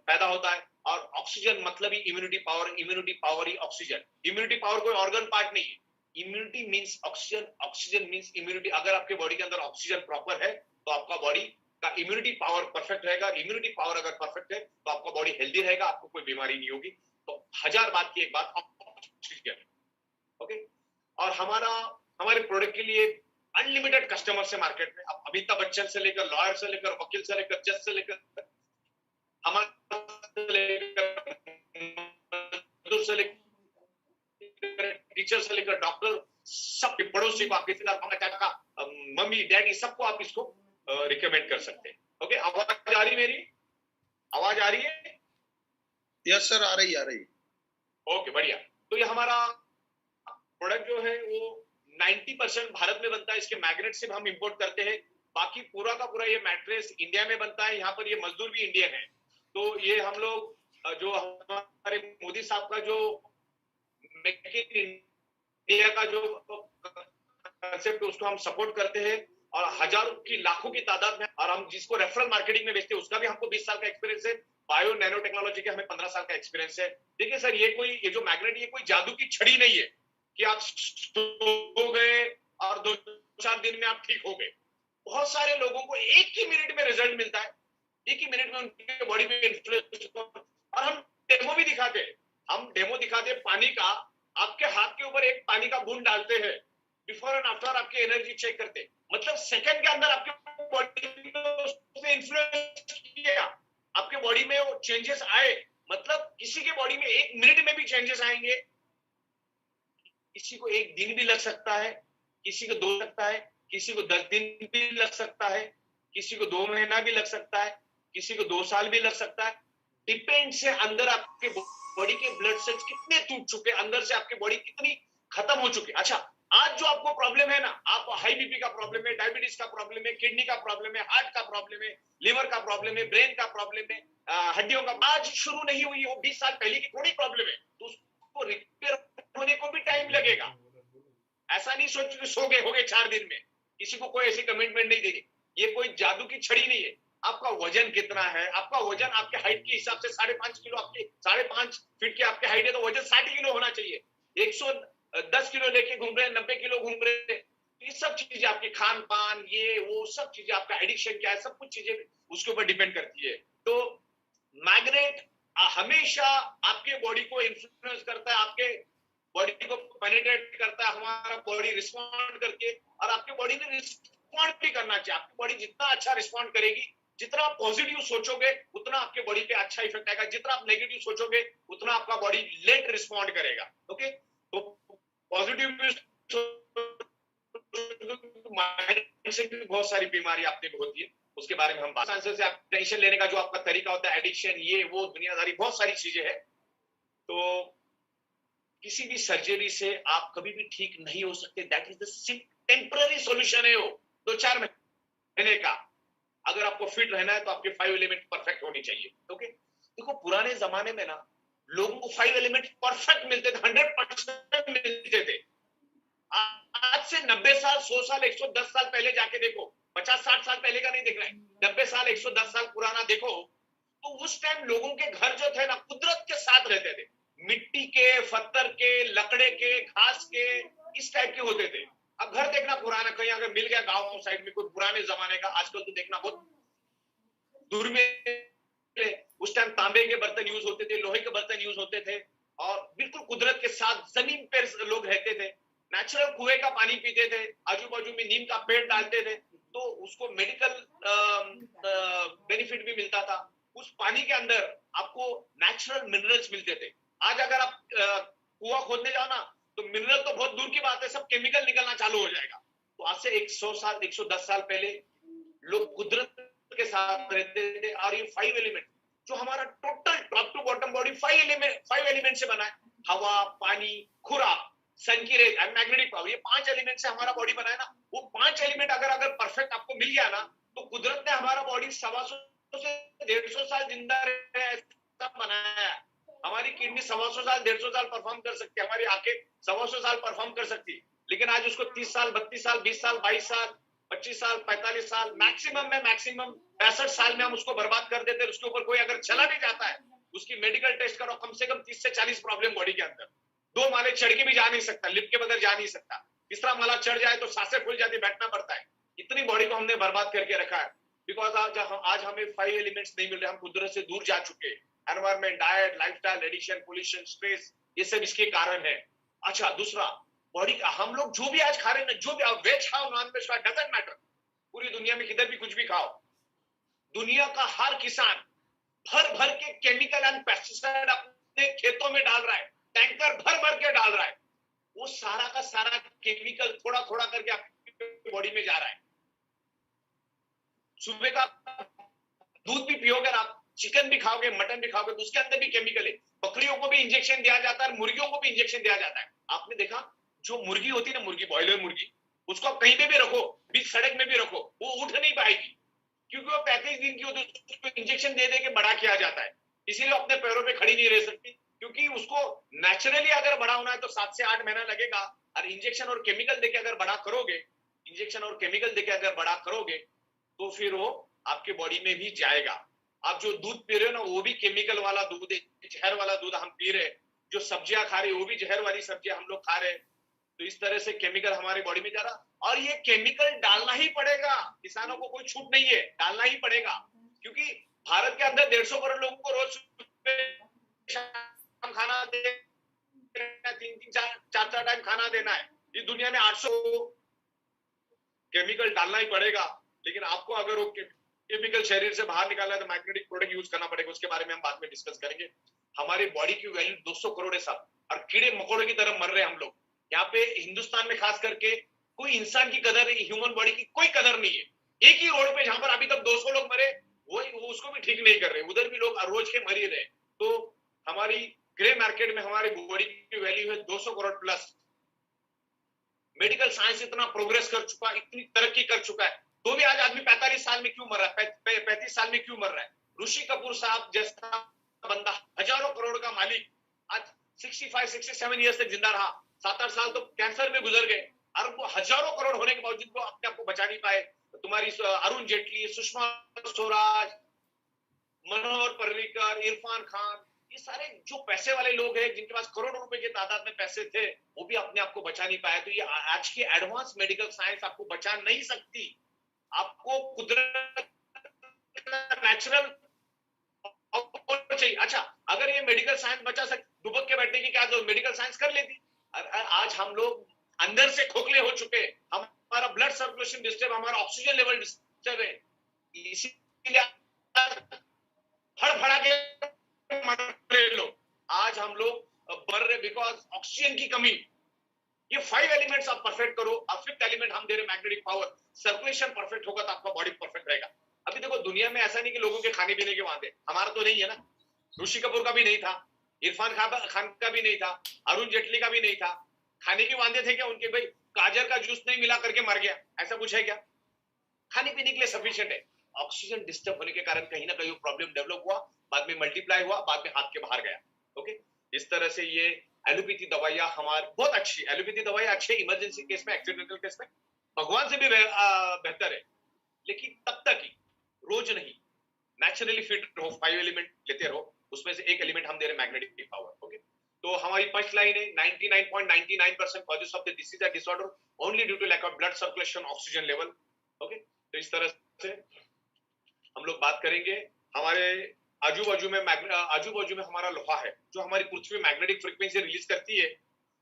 पैदा होता है। और ऑक्सीजन मतलब ही इम्यूनिटी पावर, इम्यूनिटी पावर ही ऑक्सीजन। इम्यूनिटी पावर कोई ऑर्गन पार्ट नहीं है, immunity means oxygen, oxygen means immunity. अगर आपके बॉडी के अंदर ऑक्सीजन प्रॉपर है तो आपका बॉडी का इम्यूनिटी पावर परफेक्ट रहेगा। इम्यूनिटी पावर अगर परफेक्ट है तो आपका बॉडी हेल्दी रहेगा, आपको कोई बीमारी नहीं होगी। तो 1000 बात की एक बात ऑक्सीजन। ओके, और हमारे प्रोडक्ट के लिए अनलिमिटेड कस्टमर्स है मार्केट में। अब अमिताभ बच्चन से लेकर, लॉयर से लेकर, वकील से लेकर, जज से लेकर, टीचर से लेकर डॉक्टर, सब पड़ोसी को, आपके का मम्मी डैडी, सबको आप इसको रिकमेंड कर सकते हैं। ओके, आवाज आ रही मेरी? आवाज आ रही है? यस सर, आ रही है। ओके, बढ़िया। तो ये हमारा प्रोडक्ट जो है वो 90% भारत में बनता है। इसके मैग्नेट से हम इंपोर्ट करते हैं, बाकी पूरा का पूरा ये मैट्रेस इंडिया में बनता है। यहाँ पर ये मजदूर भी इंडियन है। तो ये हम लोग जो हमारे मोदी साहब का जो मेक इन इंडिया का जो कंसेप्ट, उसको हम सपोर्ट करते हैं। और हजारों की, लाखों की तादाद में, और हम जिसको रेफरल मार्केटिंग में बेचते हैं उसका भी हमको 20 साल का एक्सपीरियंस है। बायो नैनो टेक्नोलॉजी के हमें 15 साल का एक्सपीरियंस है। देखिए सर, ये जो मैग्नेट, ये कोई जादू की छड़ी नहीं है कि आप सो गए और 2-4 दिन में आप ठीक हो गए। बहुत सारे लोगों को एक ही मिनट में रिजल्ट मिलता है, एक ही मिनट में उनके बॉडी में इन्फ्लुएंस। और हम डेमो भी दिखाते हैं, पानी का। आपके हाथ के ऊपर एक पानी का बूंद डालते हैं, बिफोर एंड आफ्टर आपकी एनर्जी चेक करते, मतलब सेकंड के अंदर आपके बॉडी में इन्फ्लुएंस किया, आपके बॉडी में वो चेंजेस आए। मतलब किसी के बॉडी में 1 मिनट में भी चेंजेस आएंगे, किसी को 1 दिन भी लग सकता है, किसी को 2 लगता है, किसी को 10 दिन भी लग सकता है, किसी को 2 महीना भी लग सकता है, किसी को 2 साल भी लग सकता है। डिपेंड से अंदर आपके बॉडी के ब्लड सेल्स कितने टूट चुके, अंदर से आपकी बॉडी कितनी खत्म हो चुकी। अच्छा, आज जो आपको प्रॉब्लम है ना, आप हाई बीपी का प्रॉब्लम है, डायबिटीज का प्रॉब्लम है, किडनी का प्रॉब्लम है, हार्ट का प्रॉब्लम है, लिवर का प्रॉब्लम है, ब्रेन का प्रॉब्लम है, हड्डियों का, आज शुरू नहीं हुई हो, 20 साल पहले की थोड़ी प्रॉब्लम है, तो उसको रिपेयर होने को भी टाइम लगेगा। ऐसा नहीं सोच के सो गए हो गए 4 दिन में, किसी को कोई ऐसी कमिटमेंट नहीं देनी। ये कोई जादू की छड़ी नहीं है। आपका वजन कितना है, आपका वजन आपके हाइट के हिसाब से 5.5 किलो, आपकी 5.5 फीट की आपके हाइट है तो वजन 60 किलो होना चाहिए। 110 किलो लेके घूम रहे हैं, 90 किलो घूम रहे हैं, ये सब चीजें आपके खान पान, ये वो सब चीजें, आपका एडिक्शन क्या है, सब कुछ चीजें उसके ऊपर डिपेंड करती है। तो मैग्नेट हमेशा आपके बॉडी को इन्फ्लुएंस करता है, आपके बॉडी को पेनिट्रेट करता है, हमारा बॉडी रिस्पॉन्ड करके, और आपके बॉडी ने रिस्पॉन्ड भी करना चाहिए। आपकी बॉडी जितना अच्छा रिस्पॉन्ड करेगी, जितना आप पॉजिटिव सोचोगे उतना आपके बॉडी पे अच्छा इफेक्ट आएगा, जितना आप नेगेटिव सोचोगे उतना आपका बॉडी लेट रिस्पॉन्ड करेगा। ओके, तो पॉजिटिव से भी बहुत सारी बीमारी आपने भी होती है, उसके बारे में हम बात से। आप टेंशन लेने का जो आपका तरीका होता है, एडिक्शन, ये वो दुनियादारी, बहुत सारी चीजें हैं। तो किसी भी सर्जरी से आप कभी भी ठीक नहीं हो सकते। That is the temporary solution है, वो 2-4 महीने का। अगर आपको फिट रहना है तो आपके 5 एलिमेंट परफेक्ट होनी चाहिए। ओके, देखो पुराने जमाने में ना लोगों को 5 एलिमेंट परफेक्ट मिलते थे, 100% मिलते थे। आज से 90 साल, 100 साल, 110 साल पहले जाके देखो, 50-60 साल पहले का नहीं देख रहा है, 90 साल, 110 साल पुराना देखो, तो उस टाइम लोगों के घर जो थे ना, कुदरत के साथ रहते थे, मिट्टी के, पत्थर के, लकड़े के, घास के, इस टाइप के होते थे। अब घर देखना पुराना, कहीं अगर मिल गया गांव साइड में कोई पुराने जमाने का, आजकल तो देखना बहुत दूर में। उस टाइम तांबे के बर्तन यूज होते थे, लोहे के बर्तन यूज होते थे, और बिल्कुल कुदरत के साथ जमीन पे लोग रहते थे, नेचुरल कुएं का पानी पीते थे, आजू बाजू में नीम का पेड़ डालते थे, तो उसको मेडिकल बेनिफिट भी मिलता था। उस पानी के अंदर आपको नेचुरल मिनरल्स मिलते थे। आज अगर आप कुआं खोदने जाओ ना, तो मिनरल तो बहुत दूर की बात है, सब केमिकल निकलना चालू हो जाएगा। तो आज से 100 साल 110 साल पहले लोग कुदरत के साथ रहते थे, और ये 5 एलिमेंट जो हमारा total top to bottom body 5 element से बना है, हवा, पानी, खुराक, सन की रेज एंड मैग्नेटिक पावर, ये 5 एलिमेंट से हमारा बॉडी बना है ना। वो 5 एलिमेंट अगर परफेक्ट आपको मिल गया ना, तो कुदरत ने हमारा बॉडी 125 से 150 साल जिंदा रहे ऐसा बनाया है। हमारी किडनी 125 साल 150 साल परफॉर्म कर सकती है, हमारी आंखें 125 साल परफॉर्म कर सकती है, लेकिन आज उसको 30 साल 32 साल 20 साल 22 साल 25 साल 45 साल मैक्सिमम 65 साल में हम उसको बर्बाद कर देते हैं। उसके ऊपर कोई अगर चला भी जाता है, उसकी मेडिकल टेस्ट करो, कम से कम 30 से 40 प्रॉब्लम बॉडी के अंदर। 2 माले चढ़ के भी जा नहीं सकता, लिफ्ट के बगैर जा नहीं सकता, तीसरा माला चढ़ जाए तो सांसें फूल जाती, बैठना पड़ता है। इतनी बॉडी को हमने बर्बाद करके रखा है, बिकॉज आज हमें 5 एलिमेंट्स नहीं मिल रहे, हम कुदरत से दूर जा चुके हैं। Environment, diet, lifestyle, radiation, pollution, stress, ये सब इसके कारण है। अच्छा, दूसरा बॉडी का हम लोग जो भी आज खा रहे हैं, जो भी वेज खाओ नॉन वेज खाओ, डजंट मैटर, पूरी दुनिया में किधर भी कुछ भी खाओ, दुनिया का हर किसान भर भर के केमिकल एंड पेस्टिसाइड अपने खेतों में डाल रहा है, टैंकर भर भर के डाल रहा है। वो सारा का सारा केमिकल थोड़ा थोड़ा करके आपकी बॉडी में जा रहा है। सुबह का दूध भी पियोगे आप, चिकन भी खाओगे, मटन भी खाओगे, तो उसके अंदर भी केमिकल है। बकरियों को भी इंजेक्शन दिया जाता है, मुर्गियों को भी इंजेक्शन दिया जाता है। आपने देखा, जो मुर्गी होती है ना, मुर्गी, बॉयलर मुर्गी, उसको आप कहीं पे भी रखो, बीच सड़क में भी रखो, वो उठ नहीं पाएगी, क्योंकि वो 35 दिन की होती है, उसको इंजेक्शन दे दे के बड़ा किया जाता है। इसीलिए अपने पैरों पे खड़ी नहीं रह सकती, क्योंकि उसको नेचुरली अगर बड़ा होना है तो 7 से 8 महीना लगेगा, और इंजेक्शन और केमिकल देके अगर बड़ा करोगे, इंजेक्शन और केमिकल देके अगर बड़ा करोगे, तो फिर वो आपके बॉडी में भी जाएगा। आप जो दूध पी रहे हो ना, वो भी केमिकल वाला दूध है, जहर वाला दूध हम पी रहे हैं। जो सब्जियां खा रहे हैं, वो भी जहर वाली सब्जियां हम लोग खा रहे हैं। तो इस तरह से केमिकल हमारी बॉडी में जा रहा, और ये केमिकल डालना ही पड़ेगा, किसानों को कोई छूट नहीं है, डालना ही पड़ेगा, क्योंकि भारत के अंदर 150 करोड़ लोगों को रोज खाना देना, 3-4 टाइम खाना देना है। इस दुनिया में 800 केमिकल डालना ही पड़ेगा। लेकिन आपको अगर वो केमिकल शरीर से बाहर निकालना है, तो मैग्नेटिक प्रोडक्ट यूज करना पड़ेगा। उसके बारे में हम बाद में डिस्कस करेंगे। हमारी बॉडी की वैल्यू 200 करोड़ है साहब, और कीड़े मकोड़े की तरह मर रहे हैं हम लोग। यहाँ पे हिंदुस्तान में खास करके कोई इंसान की कदर, ह्यूमन बॉडी की कोई कदर नहीं है। एक ही रोड पे जहां पर अभी तक 200 लोग मरे, वो उसको भी ठीक नहीं कर रहे, उधर भी लोग रोज के मर ही रहे। तो हमारी ग्रे मार्केट में हमारी बॉडी की वैल्यू है 200 करोड़ प्लस। मेडिकल साइंस इतना प्रोग्रेस कर चुका, इतनी तरक्की कर चुका है, तो भी आज आदमी 45 साल में क्यों मर रहा है, 35 साल में क्यों मर रहा है। ऋषि कपूर साहब जैसा बंदा, हजारों करोड़ का मालिक, आज 65-67 ईयर्स तक जिंदा रहा, 7-8 साल तो कैंसर में गुजर गए, और वो हजारों करोड़ होने के बावजूद वो अपने आप को बचा नहीं पाए। तुम्हारी अरुण जेटली, सुषमा स्वराज, मनोहर पर्रिकर, इरफान खान, ये सारे जो पैसे वाले लोग हैं, जिनके पास करोड़ों रुपए के तादाद में पैसे थे, वो भी अपने आप को बचा नहीं पाए। तो ये आज की एडवांस मेडिकल साइंस आपको बचा नहीं सकती। आपको कुदरत नेचुरल चाहिए। अच्छा, अगर ये मेडिकल साइंस बचा सकती, दुबक के बैठने की क्या जरूरत, मेडिकल साइंस कर लेती। आज हम लोग अंदर से खोखले हो चुके, हमारा ब्लड सर्कुलेशन डिस्टर्ब, हमारा ऑक्सीजन लेवल डिस्टर्ब है, इसीलिए फड़फड़ा के मर रहे लोग। आज हम लोग मर रहे बिकॉज ऑक्सीजन की कमी। ये 5 एलिमेंट्स आप परफेक्ट करो, और 5th एलिमेंट हम दे रहे मैग्नेटिक पावर। सर्कुलेशन परफेक्ट होगा तो आपका बॉडी परफेक्ट रहेगा। अभी देखो, दुनिया में ऐसा नहीं कि लोगों के खाने पीने के वादे, हमारा तो नहीं है ना, ऋषि कपूर का भी नहीं था, इरफान खान का भी नहीं था, अरुण जेटली का भी नहीं था। खाने के वादे थे क्या उनके, भाई गाजर का जूस नहीं मिला करके मर गया, ऐसा कुछ है क्या। खाने पीने के लिए सफिशिएंट है। ऑक्सीजन डिस्टर्ब होने के कारण कहीं ना कहीं प्रॉब्लम डेवलप हुआ, बाद में मल्टीप्लाई हुआ, बाद में हाथ के बाहर गया। ओके, इस तरह से ये एलोपैथी दवाइयां हमारी बहुत अच्छी, एलोपैथी दवाइयां अच्छी इमरजेंसी केस में, एक्सीडेंटल केस में भगवान से भी बेहतर है, लेकिन तब तक ही, रोज नहीं। नेचुरली फिट रहो, 5 एलिमेंट लेते रहो, उसमें से एक एलिमेंट हम दे रहे मैग्नेटिक पावर। ओके, तो हमारी फर्स्ट लाइन है 99.99% causes of the disease and disorder only due to lack of blood circulation, oxygen level. Okay, तो इस तरह से हम लोग बात करेंगे। हमारे आजू बाजू में हमारा लोहा है, जो हमारी पृथ्वी मैग्नेटिक फ्रीक्वेंसी रिलीज करती है,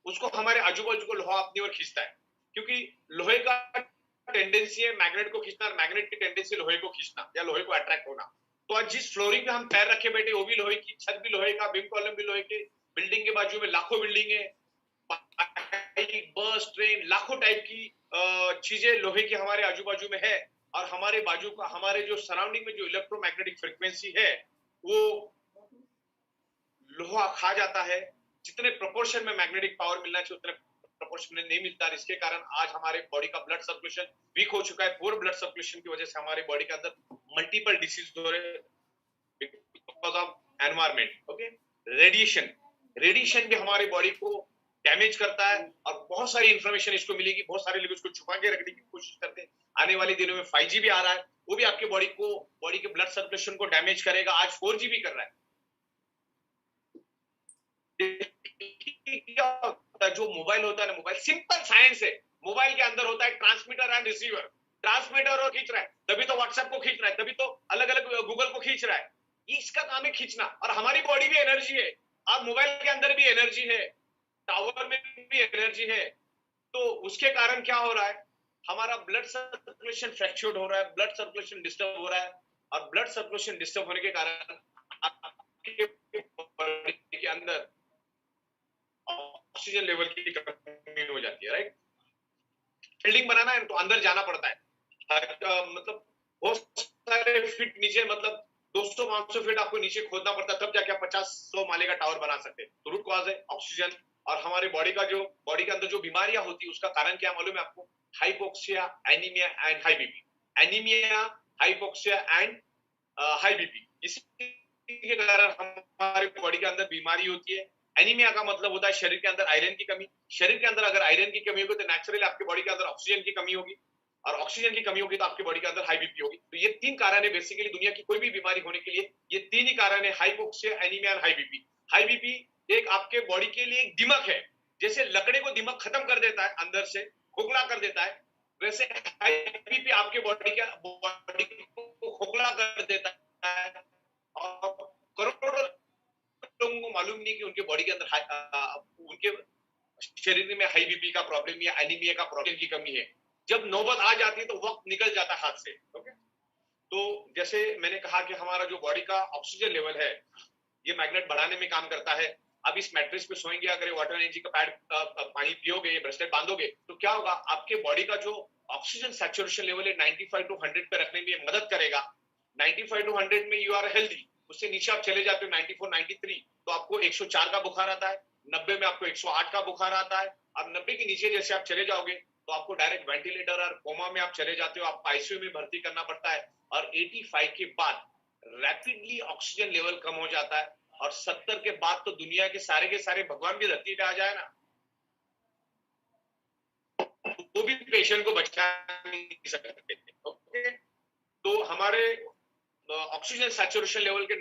उसको हमारे आजू बाजू को लोहा अपनी ओर खींचता है, क्योंकि लोहे का टेंडेंसी है मैग्नेट को खींचना, मैग्नेट की टेंडेंसी लोहे को खींचना या लोहे को अट्रैक्ट होना। तो आज जिस फ्लोरिंग पे हम पैर रखे बैठे वो भी लोहे की, छत भी लोहे का, बीम कॉलम भी लोहे के, बिल्डिंग के बाजू में लाखों बिल्डिंग है, बस ट्रेन, लाखों टाइप की चीजें लोहे की हमारे आजू बाजू में है। और हमारे बाजू का, हमारे जो सराउंडिंग में जो इलेक्ट्रोमैग्नेटिक फ्रीक्वेंसी है वो लोहा खा जाता है। जितने प्रोपोर्शन में मैग्नेटिक पावर मिलना चाहिए उतने प्रोपोर्शन में नहीं मिलता, इसके कारण आज हमारे बॉडी का ब्लड सर्कुलेशन वीक हो चुका है। पुअर ब्लड सर्कुलेशन की वजह से हमारे बॉडी के अंदर मल्टीपल डिसीज हो रहे हैं because of environment. Okay, radiation भी हमारे बॉडी को डैमेज करता है और बहुत सारी इंफॉर्मेशन इसको मिलेगी, बहुत सारे लोग इसको छुपा के रखने की कोशिश करते हैं। आने वाले दिनों में 5G भी आ रहा है, वो भी आपके बॉडी के ब्लड सर्कुलेशन को डैमेज करेगा। आज 4G भी कर रहा है। क्या होता है, जो मोबाइल होता है ना, मोबाइल सिंपल साइंस है। मोबाइल के अंदर होता है ट्रांसमीटर एंड रिसीवर। ट्रांसमीटर और खींच रहा है, तभी तो व्हाट्सएप को खींच रहा है, तभी तो अलग अलग गूगल को खींच रहा है। इसका काम है खींचना। और हमारी बॉडी भी एनर्जी है, और मोबाइल के अंदर भी एनर्जी है, टावर में भी एनर्जी है। तो उसके कारण क्या हो रहा है, हमारा ब्लड सर्कुलेशन फ्रैक्चर्ड हो रहा है, ब्लड सर्कुलेशन डिस्टर्ब हो रहा है। और ब्लड सर्कुलेशन डिस्टर्ब होने के कारण आपके बॉडी के अंदर ऑक्सीजन लेवल की कमी हो जाती है। राइट, बिल्डिंग बनाना है तो अंदर जाना पड़ता है, मतलब बहुत सारे फीट नीचे, मतलब 200-500 फीट आपको नीचे खोदना पड़ता है, तब जाके आप 50-100 माले का टावर बना सकते हैं। तो रूट कॉज है ऑक्सीजन। और हमारे बॉडी के अंदर जो बीमारियां होती है उसका कारण क्या मालूम है आपको? Hypoxia, anaemia and high BP. Anaemia, hypoxia and high BP, इसके कारण हमारे बॉडी के अंदर बीमारी होती है। एनीमिया का मतलब होता है शरीर के अंदर आयरन की कमी। शरीर के अंदर अगर आयरन की कमी होगी तो नेचुरली आपके बॉडी के अंदर ऑक्सीजन की कमी होगी, और ऑक्सीजन की कमी होगी तो आपके बॉडी के अंदर हाई बीपी होगी। तो ये 3 कारण है बेसिकली दुनिया की कोई भी बीमारी होने के लिए, ये 3 ही कारण है, हाइपोक्सिया, एनीमिया और हाई बीपी। हाई बीपी एक आपके बॉडी के लिए एक दिमक है, जैसे लकड़े को दिमक खत्म कर देता है, अंदर से खोखला कर देता है, वैसे हाई बीपी आपके बॉडी को खोखला कर देता है। और करोड़ों लोगों को मालूम नहीं कि उनके बॉडी के अंदर उनके शरीर में हाई बीपी का प्रॉब्लम या एनीमिया का प्रॉब्लम की कमी है। जब नौबत आ जाती है तो वक्त निकल जाता है हाथ से। ओके, तो जैसे मैंने कहा कि हमारा जो बॉडी का ऑक्सीजन लेवल है ये मैग्नेट बढ़ाने में काम करता है। अब इस मैट्रेस पे सोएंगे, अगर वाटर एनर्जी का पैड पानी पियोगे, ये ब्रेसलेट बांधोगे, तो क्या होगा, आपके बॉडी का जो ऑक्सीजन सैचुरेशन लेवल है 95 to 100 पे रखने में मदद करेगा। 95 to 100 में यू आर हेल्दी। उससे नीचे आप चले जाते हो 94, 93 तो आपको 104 का बुखार आता है, 90 में आपको 108 का बुखार आता है। अब 90 के नीचे जैसे आप चले जाओगे तो आपको डायरेक्ट वेंटिलेटर और कोमा में आप चले जाते हो, आपको आईसीयू में भर्ती करना पड़ता है। और 85 के बाद रैपिडली ऑक्सीजन लेवल कम हो जाता है, और 70 के बाद तो दुनिया के सारे भगवान भी धरती पे आ जाए ना, वो भी पेशेंट को बचा नहीं सकते। ओके, तो हमारे ऑक्सीजन सैचुरेशन लेवल को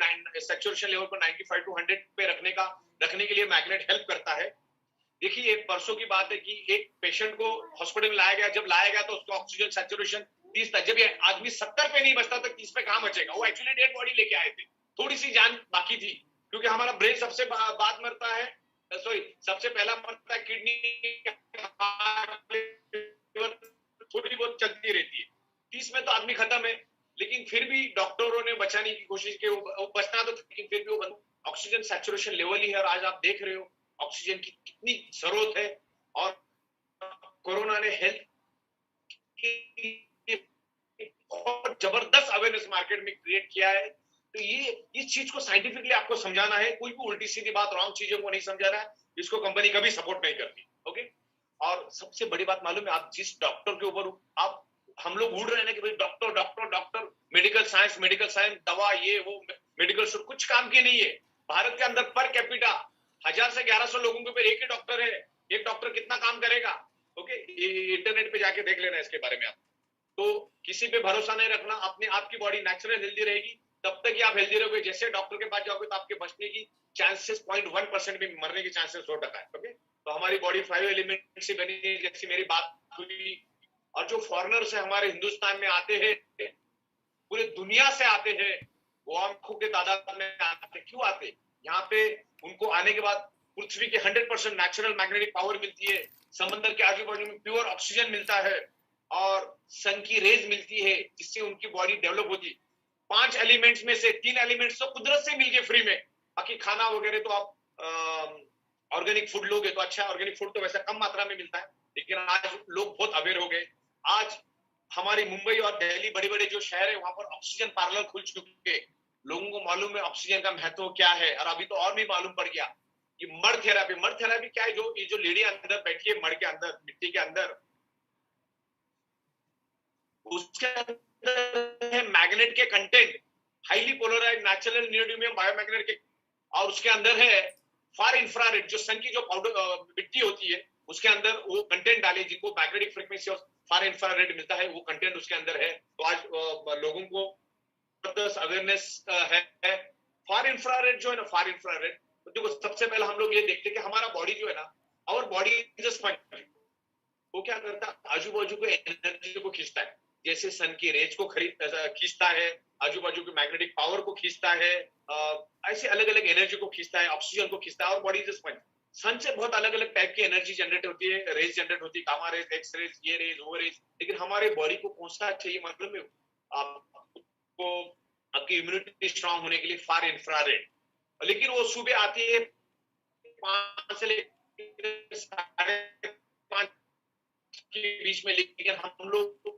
95 to 100 पे रखने के लिए मैग्नेट हेल्प करता है। देखिए, एक परसों की बात है कि एक पेशेंट को हॉस्पिटल में लाया गया। जब लाया गया तो उसका ऑक्सीजन सैचुरेशन 30 था। जब ये आदमी 70 पे नहीं बचता तो 30 पे कहां बचेगा? वो एक्चुअली डेड बॉडी लेके आए थे, थोड़ी सी जान बाकी थी, क्योंकि हमारा ब्रेन सबसे बाद मरता है, सबसे पहला मरता है, किडनी थोड़ी बहुत चलती रहती है। 30 में तो आदमी खत्म है, लेकिन फिर भी डॉक्टरों ने बचाने की कोशिश की, वो बचना तो, लेकिन फिर भी वो ऑक्सीजन सैचुरेशन लेवल ही है। और आज आप देख रहे हो ऑक्सीजन की कितनी जरूरत है, और कोरोना ने हेल्थ की बहुत जबरदस्त अवेयरनेस मार्केट में क्रिएट किया है। तो ये इस चीज को साइंटिफिकली आपको समझाना है, कोई भी उल्टी सीधी बात, रॉन्ग चीजों को नहीं समझाना है, इसको कंपनी कभी सपोर्ट नहीं करती। ओके, और सबसे बड़ी बात मालूम है, आप जिस डॉक्टर के ऊपर हम लोग उड़ रहे हैं कि भाई डॉक्टर, मेडिकल साइंस, दवा, ये वो, मेडिकल स्टोर, कुछ काम की नहीं है। भारत के अंदर पर कैपिटा 1000 से 1100 लोगों के ऊपर एक ही डॉक्टर है। एक डॉक्टर कितना काम करेगा? ओके, इंटरनेट पे जाके देख लेना इसके बारे में आप। तो किसी पे भरोसा नहीं रखना, अपने आप की बॉडी नेचुरल हेल्दी रहेगी तब तक ही आप हेल्दी रहोगे। जैसे डॉक्टर के पास जाओगे तो आपके बचने की चांसेस 0.1% में, मरने की चांसेस 100% है। ओके, तो हमारी बॉडी 5 एलिमेंट से बनी है, जैसी मेरी बात हुई। और जो फॉरेनर्स है हमारे हिंदुस्तान में आते हैं, पूरे दुनिया से आते हैं, वो आंखों के तादाद में आते, क्यों आते? यहाँ पे उनको आने के बाद पृथ्वी के 100% नेचुरल मैग्नेटिक पावर मिलती है, समंदर के आजू बाजू में प्योर ऑक्सीजन मिलता है और सन की रेज मिलती है, जिससे उनकी बॉडी डेवलप होती है। 5 एलिमेंट्स में से 3 एलिमेंट्स तो कुदरत से मिल गए फ्री में, बाकी खाना वगैरह तो आप ऑर्गेनिक फूड लोगे तो अच्छा है। ऑर्गेनिक फूड तो वैसे कम मात्रा में मिलता है, लेकिन आज लोग बहुत अवेयर हो गए। आज हमारी मुंबई और दिल्ली बड़े बड़े जो शहर है वहां पर ऑक्सीजन पार्लर खुल चुके हैं। लोगों को मालूम है ऑक्सीजन का महत्व क्या है, और अभी तो और भी मालूम पड़ गया। ये मड थेरापी क्या है? ये जो लेडी अंदर बैठी है मड के अंदर, मिट्टी के अंदर, उसके अंदर है मैग्नेट के content, highly polarised natural neodymium biomagnet के, और उसके अंदर है फार इंफ्रारेड, जो सन की जो पाउडर मिट्टी होती है उसके अंदर वो कंटेंट डाले, जिनको मैग्नेटिक फ्रीक्वेंसी और फार इंफ्रारेड मिलता है, वो कंटेंट उसके अंदर है। तो आज लोगों को अवेयरनेस है। फार इंफ्रारेड जो है ना, फार इंफ्रारेड, तो देखो सबसे पहले हम लोग ये देखते हैं कि हमारा बॉडी जो है ना, our body is a sponge. वो क्या करता है? आजू बाजू को एनर्जी को खींचता है, जैसे सन की रेज को खींचता है, आजू बाजू की मैग्नेटिक पावर को खींचता है, ऐसे अलग अलग एनर्जी को खींचता है, ऑक्सीजन को खींचता है। और बॉडी इज स्पंज। सन से बहुत अलग अलग टाइप की एनर्जी जनरेट होती है, रेज जनरेट होती है, गामा रेज, एक्स रेज, ये रेज, वो रेज। लेकिन हमारे बॉडी को कौन सा चाहिए मालूम है आपको? आपकी इम्यूनिटी स्ट्रांग होने के लिए फार इंफ्रारेड। लेकिन वो सुबह आती है 5 से लेकर 5:30 के बीच में, लेकिन हम लोग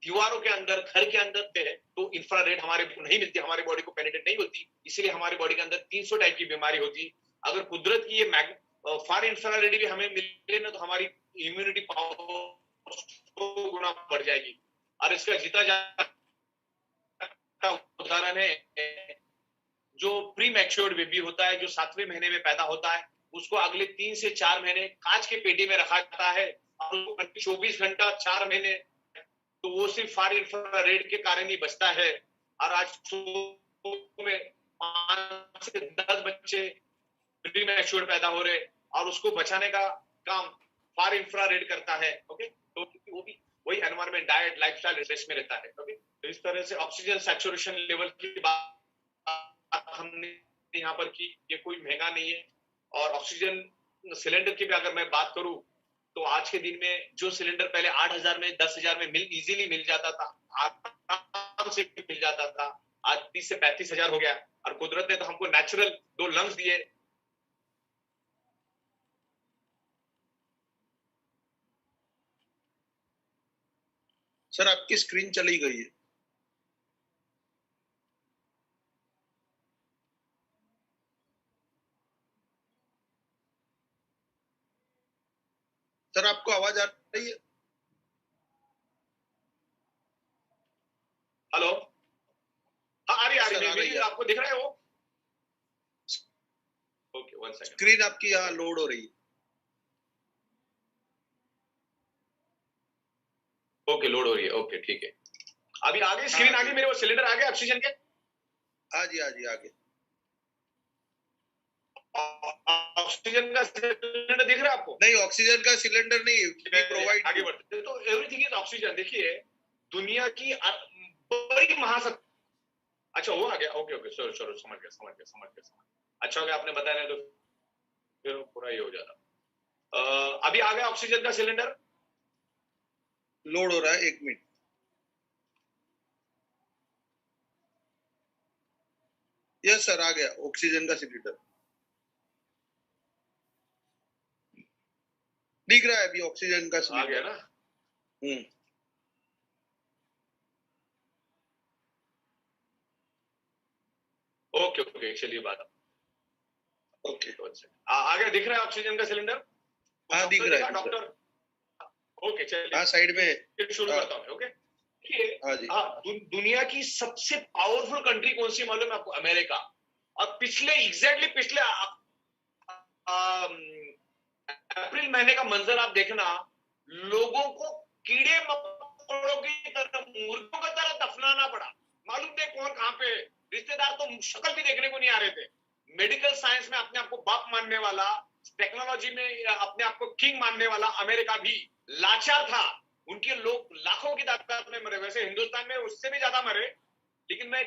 दीवारों के अंदर, घर के अंदर थे, तो इंफ्रारेड हमारे नहीं मिलती, हमारे बॉडी को पेनिट्रेट नहीं होती, इसलिए हमारे बॉडी के अंदर 300 टाइप की बीमारी होती। अगर कुदरत की ये फार इंफ्रारेड भी हमें मिले ना, तो हमारी इम्यूनिटी पावर 100 गुना बढ़ जाएगी। और इसका जीता जाता उदाहरण है, जो प्री मैच्योर्ड बेबी होता है, जो 7वें महीने में पैदा होता है, उसको अगले 3 से 4 महीने कांच के पेटी में रखा जाता है, और 24 घंटा 4 महीने, तो वो सिर्फ फार इंफ्रारेड के कारण ही बचता है। और आज में 5 से 10 बच्चे प्री मैच्योर्ड पैदा हो रहे, और उसको बचाने का काम फार इंफ्रारेड करता है। ओके, तो वो भी वही एनवायरमेंट, डाइट, लाइफस्टाइल, स्ट्रेस में रहता है। ओके, तो इस तरह से ऑक्सीजन सैचुरेशन लेवल की बात हमने यहाँ पर की। ये कोई महंगा नहीं है। और ऑक्सीजन सिलेंडर की भी अगर मैं बात करूं, तो आज के दिन में जो सिलेंडर पहले 8,000 में, 10,000 में इजीली मिल जाता था, आराम से मिल जाता था, आज 30 से 35,000 हो गया। और कुदरत ने तो हमको नेचुरल 2 लंग्स दिए। सर आपकी स्क्रीन चली गई है। सर आपको आवाज आ रही है? हेलो, हाँ आ रही है। आपको दिख रहा है वो? Okay, 1 second. स्क्रीन आपकी यहाँ लोड हो रही है। ओके, लोड हो रही है। ओके, ठीक है। अभी आगे स्क्रीन आ गई मेरे, वो सिलेंडर आ गया ऑक्सीजन के। हाँ जी आगे। ऑक्सीजन का सिलेंडर दिख रहा है आपको? नहीं, ऑक्सीजन का सिलेंडर नहीं, प्रोवाइड। आगे बढ़ते तो एवरीथिंग इज ऑक्सीजन। देखिए, दुनिया की बड़ी महासत्ता, अच्छा वो आ गया। ओके, सॉरी, समझ गया। अच्छा हो गया आपने बताया, नहीं तो फिर पूरा ही हो जाता। अभी आ गया ऑक्सीजन का सिलेंडर, लोड हो रहा है। 1 मिनट। यस सर, आ गया ऑक्सीजन का सिलेंडर। दिख रहा है अभी ऑक्सीजन का सिलेंडर आ गया ना? ओके, चलिए बात। ओके, आ गया, दिख रहा है ऑक्सीजन का सिलेंडर? हाँ दिख रहा है डॉक्टर। ओके, चलिए, हाँ साइड में शुरू करता हूँ। ओके, हाँ जी। दुनिया की सबसे पावरफुल कंट्री कौन सी मालूम है आपको? अमेरिका। और पिछले अप्रैल महीने का मंजर आप देखना, लोगों को कीड़े मकोड़ों की तरह, मुर्गों की तरह दफनाना पड़ा। मालूम नहीं कौन कहां पे, रिश्तेदार तो शक्ल भी देखने को नहीं आ रहे थे। मेडिकल साइंस में अपने आप को बाप मानने वाला, टेक्नोलॉजी में अपने आप को किंग मानने वाला अमेरिका भी लाचार था। उनके लोग लाखों की तादाद में मरे। वैसे हिंदुस्तान में उससे भी ज्यादा मरे, लेकिन मैं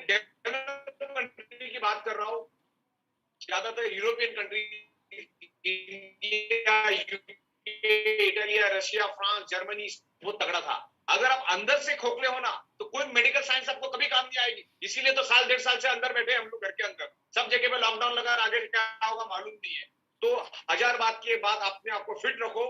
कंट्री की बात कर रहा हूँ, ज्यादातर European country, India, Italia, Russia, France, Germany, वो तगड़ा था। अगर आप अंदर से खोखले हो ना, तो कोई मेडिकल साइंस आपको कभी काम नहीं आएगी। इसीलिए तो साल 1.5 साल से अंदर बैठे हम लोग घर के अंदर, सब जगह पे लॉकडाउन लगा, आगे क्या होगा मालूम नहीं है। तो 1000 बात के बाद अपने आप को फिट रखो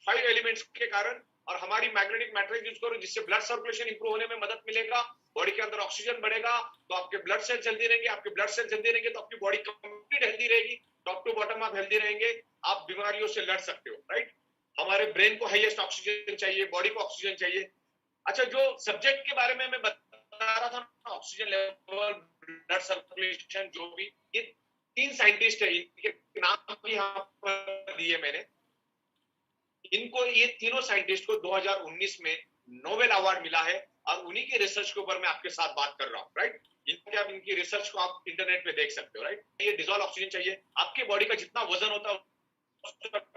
5 एलिमेंट्स के कारण, और हमारी मैग्नेटिक मैट्रिक्स यूज करो, जिससे ब्लड सर्कुलेशन इंप्रूव होने में मदद मिलेगा, बॉडी के अंदर ऑक्सीजन बढ़ेगा, तो आपके ब्लड सेल जल्दी रहेंगे, आपके ब्लड सेल जल्दी रहेंगे तो आपकी बॉडी कंप्लीट हेल्दी रहेगी, टॉप टू बॉटम आप हेल्दी रहेंगे, आप बीमारियों से लड़ सकते हो, राइट। हमारे ब्रेन को हाईएस्ट ऑक्सीजन चाहिए, बॉडी को ऑक्सीजन चाहिए। अच्छा, जो सब्जेक्ट के बारे में मैं बता रहा था ना, ऑक्सीजन लेवल, ब्लड सर्कुलेशन, जो भी, ये 3 साइंटिस्ट है, इनके नाम भी यहाँ पर दिए मैंने। इनको, ये तीनों साइंटिस्ट को 2019 में नोबेल अवार्ड मिला है, और उन्हीं के रिसर्च के ऊपर मैं आपके साथ बात कर रहा हूँ, राइट। इनकी रिसर्च को आप इंटरनेट पे देख सकते हो, राइट। ये डिजॉल्व ऑक्सीजन चाहिए, आपके बॉडी का जितना वजन होता है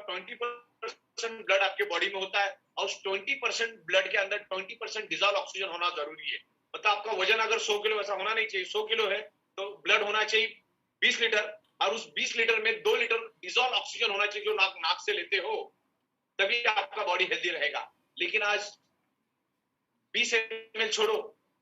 20% ब्लड आपके बॉडी में होता है, और उस 20% ब्लड के अंदर 20% डिजॉल्व ऑक्सीजन होना जरूरी है। मतलब आपका वजन अगर 100 किलो, ऐसा होना नहीं चाहिए, 100 किलो है तो ब्लड होना चाहिए 20 लीटर, और उस 20 लीटर में 2 लीटर डिजॉल्व ऑक्सीजन होना चाहिए, जो नाक से लेते हो, तभी आपका बॉडी हेल्दी रहेगा। लेकिन आज 20 ml छोड़ो,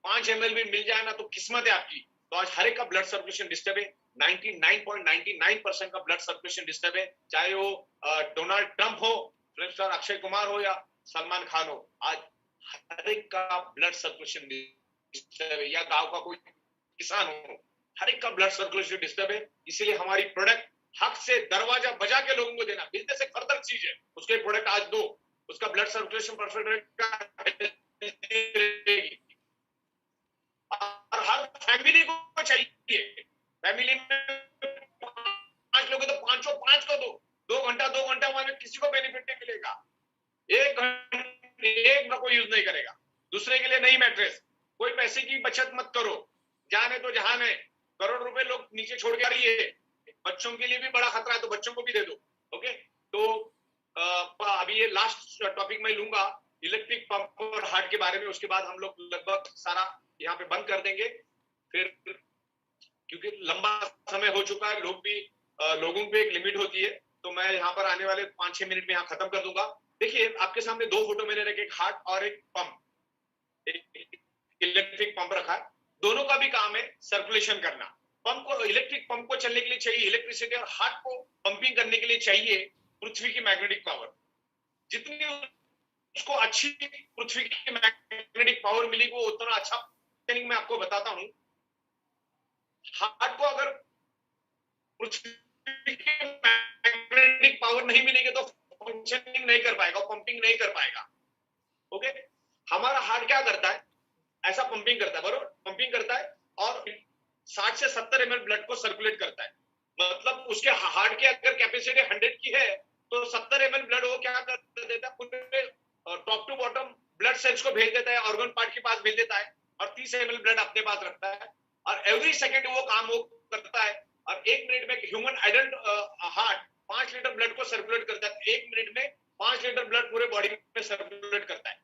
5 ml भी मिल जाए ना तो किस्मत है आपकी। तो आज हर एक का ब्लड सर्कुलेशन डिस्टर्ब है, 99.99% का ब्लड सर्कुलेशन डिस्टर्ब है, चाहे वो डोनाल्ड ट्रंप हो, फिल्म स्टार अक्षय कुमार हो, या सलमान खान हो। आज हर एक का ब्लड सर्कुलेशन डिस्टर्ब है, या गांव का कोई किसान हो, हर एक का ब्लड सर्कुलेशन डिस्टर्ब है। इसीलिए हमारी प्रोडक्ट हक से दरवाजा बजा के लोगों को देना, बिजनेस एक फर्दर चीज है, उसके प्रोडक्ट आज दो, उसका ब्लड सर्कुलेशन परफेक्ट रहेगा, और हर फैमिली को चाहिए। फैमिली में 5 लोग हैं तो 5 को दो, 2 घंटा में किसी को बेनिफिट नहीं मिलेगा। 1 घंटे एक को यूज नहीं करेगा, दूसरे के लिए नई मैट्रेस। कोई पैसे की बचत मत करो, जाने तो जहान है, करोड़ रुपए लोग नीचे छोड़ के आ रही है, बच्चों के लिए भी बड़ा खतरा है, तो बच्चों को भी दे दो। ओके, तो अभी ये लास्ट टॉपिक मैं लूंगा इलेक्ट्रिक पंप और हार्ट के बारे में, उसके बाद हम लोग लगभग सारा यहाँ पे बंद कर देंगे, फिर क्योंकि लंबा समय हो चुका है, लोगों पे एक लिमिट होती है, तो मैं यहाँ पर आने वाले 5-6 मिनट में यहाँ खत्म कर दूंगा। देखिए, आपके सामने 2 फोटो मैंने रखे, एक हार्ट और एक पंप, एक इलेक्ट्रिक पंप रखा है। दोनों का भी काम है सर्कुलेशन करना। पंप को, इलेक्ट्रिक पंप को चलने के लिए चाहिए इलेक्ट्रिसिटी, और हार्ट को पंपिंग करने के लिए चाहिए पृथ्वी की मैग्नेटिक पावर। जितनी उसको अच्छी पृथ्वी की मैग्नेटिक पावर मिलेगी, वो उतना अच्छा। मैं आपको बताता हूं, हार्ट को अगर पृथ्वी की मैग्नेटिक पावर नहीं मिलेगी तो फंक्शनिंग नहीं कर पाएगा, पंपिंग नहीं कर पाएगा। ओके, हमारा हार्ट क्या करता है, ऐसा पंपिंग करता है, बरोबर, पंपिंग करता है, और 60 से 70 ml ब्लड को सर्कुलेट करता है। मतलब उसके हार्ट की अगर कैपेसिटी 100 की है, तो 70 ml ब्लड वो क्या कर देता है, पूरे top to bottom blood cells को भेज देता है, ऑर्गन पार्ट के पास भेज देता है, और 30 ml ब्लड अपने पास रखता है, और एवरी सेकेंड वो काम वो करता है। और 1 मिनट में human adult heart 5 litre blood को सर्कुलेट करता है, 1 मिनट में 5 लीटर ब्लड पूरे बॉडी में सर्कुलेट करता है।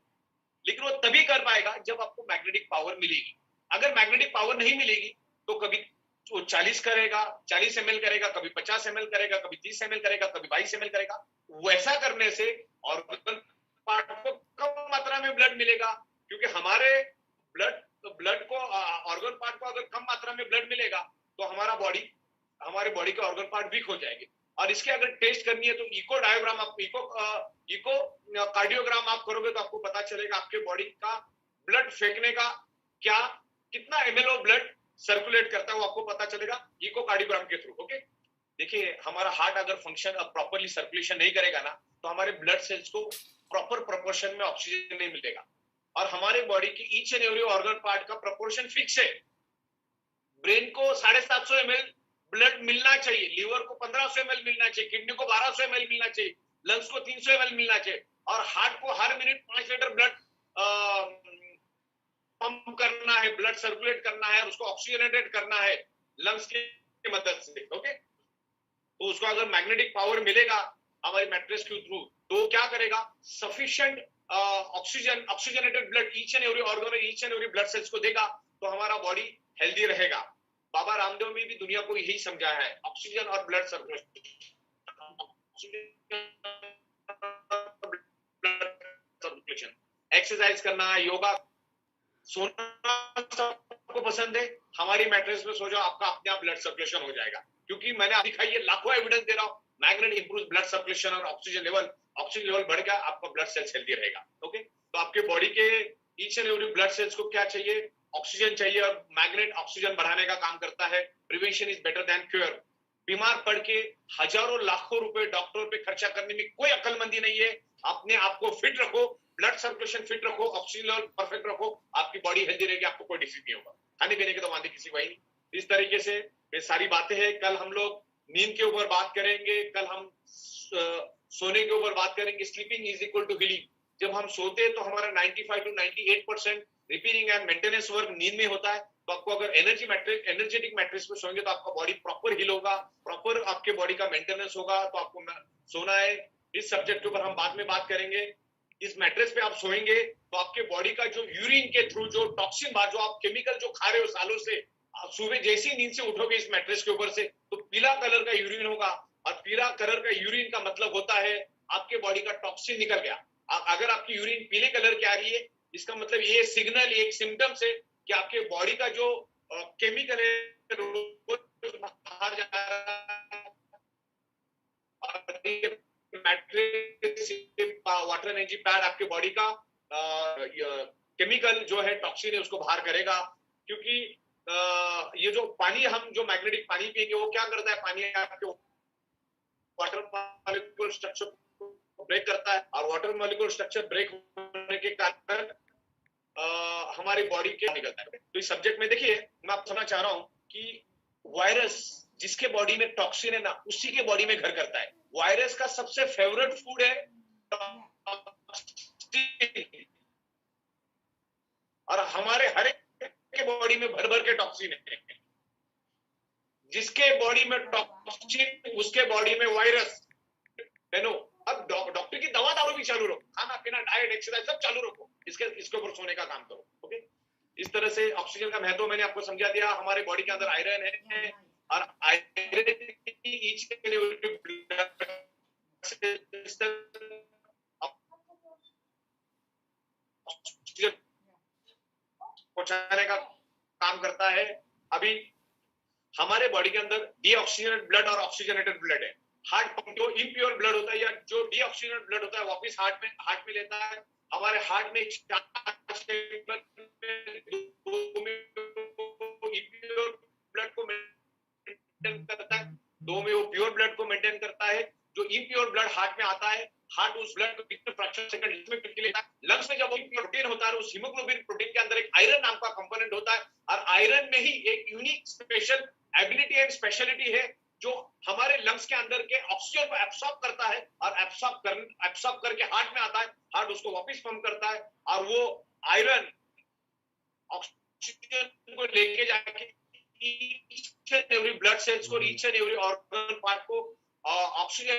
लेकिन वो तभी कर पाएगा जब आपको मैग्नेटिक पावर मिलेगी। अगर मैग्नेटिक पावर नहीं मिलेगी तो कभी वो 40 करेगा, 40 ml करेगा, कभी 50 ml करेगा, कभी 30 ml करेगा, कभी 22 ml करेगा। वैसा करने से ऑर्गन पार्ट को कम मात्रा में ब्लड मिलेगा, क्योंकि हमारे ब्लड को, ऑर्गन पार्ट को अगर कम मात्रा में ब्लड मिलेगा तो हमारे बॉडी के ऑर्गन पार्ट वीक हो जाएंगे। और इसके अगर टेस्ट करनी है तो इको डायोग्राम, आप इको कार्डियोग्राम आप करोगे तो आपको पता चलेगा आपके बॉडी का ब्लड फेंकने का कितना ml ऑफ ब्लड सर्कुलेट करता है, वो आपको पता चलेगा इको कार्डियोग्राम के थ्रू। ओके, देखिए, हमारा हार्ट अगर फंक्शन प्रॉपरली सर्कुलेशन नहीं करेगा ना, तो हमारे ब्लड सेल्स को प्रॉपर प्रोपोर्शन में ऑक्सीजन नहीं मिलेगा, और हमारे बॉडी की each and every organ part का प्रोपोर्शन फिक्स है। ब्रेन को 750 ml ब्लड मिलना चाहिए, लीवर को 1500 ml मिलना चाहिए, किडनी को 1200 ml मिलना चाहिए, लंग्स को 300 ml मिलना चाहिए, और हार्ट को हर मिनट 5 लीटर ब्लड पंप करना है, ब्लड सर्कुलेट करना है, और उसको ऑक्सीजनेटेड करना है लंग्स की मदद से। ओके, तो उसको अगर मैग्नेटिक पावर मिलेगा हमारी मैट्रेस के थ्रू, तो क्या करेगा, sufficient oxygenated blood each and every organ, each and every blood cells को देगा, तो हमारा बॉडी हेल्दी रहेगा। बाबा रामदेव ने भी दुनिया को यही समझाया है, ऑक्सीजन और ब्लड सर्कुलेशन, एक्सरसाइज करना, योगा, सोना सबको पसंद है, हमारी मैट्रेस में सो जाओ, आपका अपने आप ब्लड सर्कुलेशन हो जाएगा, क्योंकि मैंने दिखाई है, लाखों एविडेंस दे रहा हूं, मैग्नेट इंप्रूव ब्लड सर्कुलेशन और ऑक्सीजन लेवल बढ़ गया, आपका ब्लड सेल्स हेल्दी रहेगा। ओके, तो आपके बॉडी के each and every blood cells को क्या चाहिए? ऑक्सीजन चाहिए, और मैग्नेट ऑक्सीजन बढ़ाने का काम करता है। Prevention is better than cure. बीमार पड़ के हजारों लाखों रुपए डॉक्टर पे खर्चा करने में कोई अक्लमंदी नहीं है। अपने आप को फिट रखो, ब्लड सर्कुलेशन फिट रखो, ऑक्सीजन लेवल परफेक्ट रखो, आपकी बॉडी हेल्दी रहेगी, आपको कोई डिसीज नहीं होगा। खाने पीने के तो वादे किसी को ही नहीं। इस तरीके से ये सारी बातें हैं। कल हम लोग नींद के ऊपर बात करेंगे, कल हम सोने के ऊपर बात करेंगे। Sleeping is equal to healing. जब हम सोते हैं तो हमारा 95 to 98% repairing and maintenance work नींद में होता है। तो आपको अगर एनर्जेटिक मैट्रेस में सोएंगे तो आपका बॉडी प्रॉपर हील होगा, प्रॉपर आपके बॉडी का मेंटेनेंस होगा, तो आपको सोना है। इस सब्जेक्ट के ऊपर हम बाद में बात करेंगे। इस मैट्रेस पे आप सोएंगे तो आपके बॉडी का जो यूरिन के थ्रू जो टॉक्सिन जो आप केमिकल जो खा रहे हो सालों से, सुबह जैसी नींद से उठोगे इस मैट्रेस के ऊपर से तो पीला कलर का यूरिन होगा, और पीला कलर का यूरिन का मतलब होता है आपके बॉडी का टॉक्सिन निकल गया। अगर आपकी यूरिन पीले कलर की आ रही है, इसका मतलब ये सिग्नल, एक सिम्टम्स है कि आपके बॉडी का जो केमिकल है बाहर जा रहा है। मैट्रिक्स वाटर एनर्जी पैड आपके बॉडी का केमिकल जो है टॉक्सिन है उसको बाहर करेगा। क्योंकि ये जो पानी, हम जो मैग्नेटिक पानी पिएंगे वो क्या करता है, पानी आपके वाटर मॉलिक्यूल स्ट्रक्चर को ब्रेक करता है, और वाटर मॉलिक्यूल स्ट्रक्चर ब्रेक होने के कारण हमारी बॉडी के निकलता है। तो इस सब्जेक्ट में देखिए, मैं आपको समझना चाह रहा हूं कि वायरस जिसके बॉडी में टॉक्सिन है ना, उसी के बॉडी में घर करता है। वायरस का सबसे फेवरेट फूड है टॉक्सिन, और हमारे हर एक के बॉडी में भर भर के टॉक्सिन है। जिसके बॉडी में टॉक्सिन उसके बॉडी में वायरस। अब डॉक्टर की दवा दारू भी चालू रखो, खाना पीना, डाइट, एक्सरसाइज सब चालू रखो, इसके ऊपर सोने का काम करो। ओके, इस तरह से ऑक्सीजन का महत्व मैंने आपको समझा दिया। हमारे बॉडी के अंदर आयरन है, और आयरन ईच पहुंचाने का काम करता है। अभी हमारे बॉडी के अंदर डीऑक्सीजनेटेड ब्लड और ऑक्सीजनेटेड ब्लड है। हार्ट जो इम्प्योर ब्लड होता है या जो डीऑक्सीजनेटेड ब्लड होता है वापस हार्ट में लेता है। हमारे हार्ट में इम्प्योर ब्लड को मेंटेन करता है, दो में वो प्योर ब्लड को मेंटेन करता है। जो इम्प्योर ब्लड हार्ट में आता है, हार्ट उस ब्लड को कितने फ्रैक्शन सेकंड में फिर लेता है। लंग्स में जब वो प्रोटीन होता है, उस हीमोग्लोबिन प्रोटीन के अंदर एक आयरन नाम का कंपोनेंट होता है, और आयरन में ही एक unique special ability and speciality है जो हमारे लंग्स के अंदर के ऑक्सीजन को एब्सॉर्ब करता है, और एब्सॉर्ब करके हार्ट में आता है। हार्ट उसको वापस पंप करता है, और वो आयरन ऑक्सीजन को लेके जाके each and every blood cells को, each and every organ part को ऑक्सीजन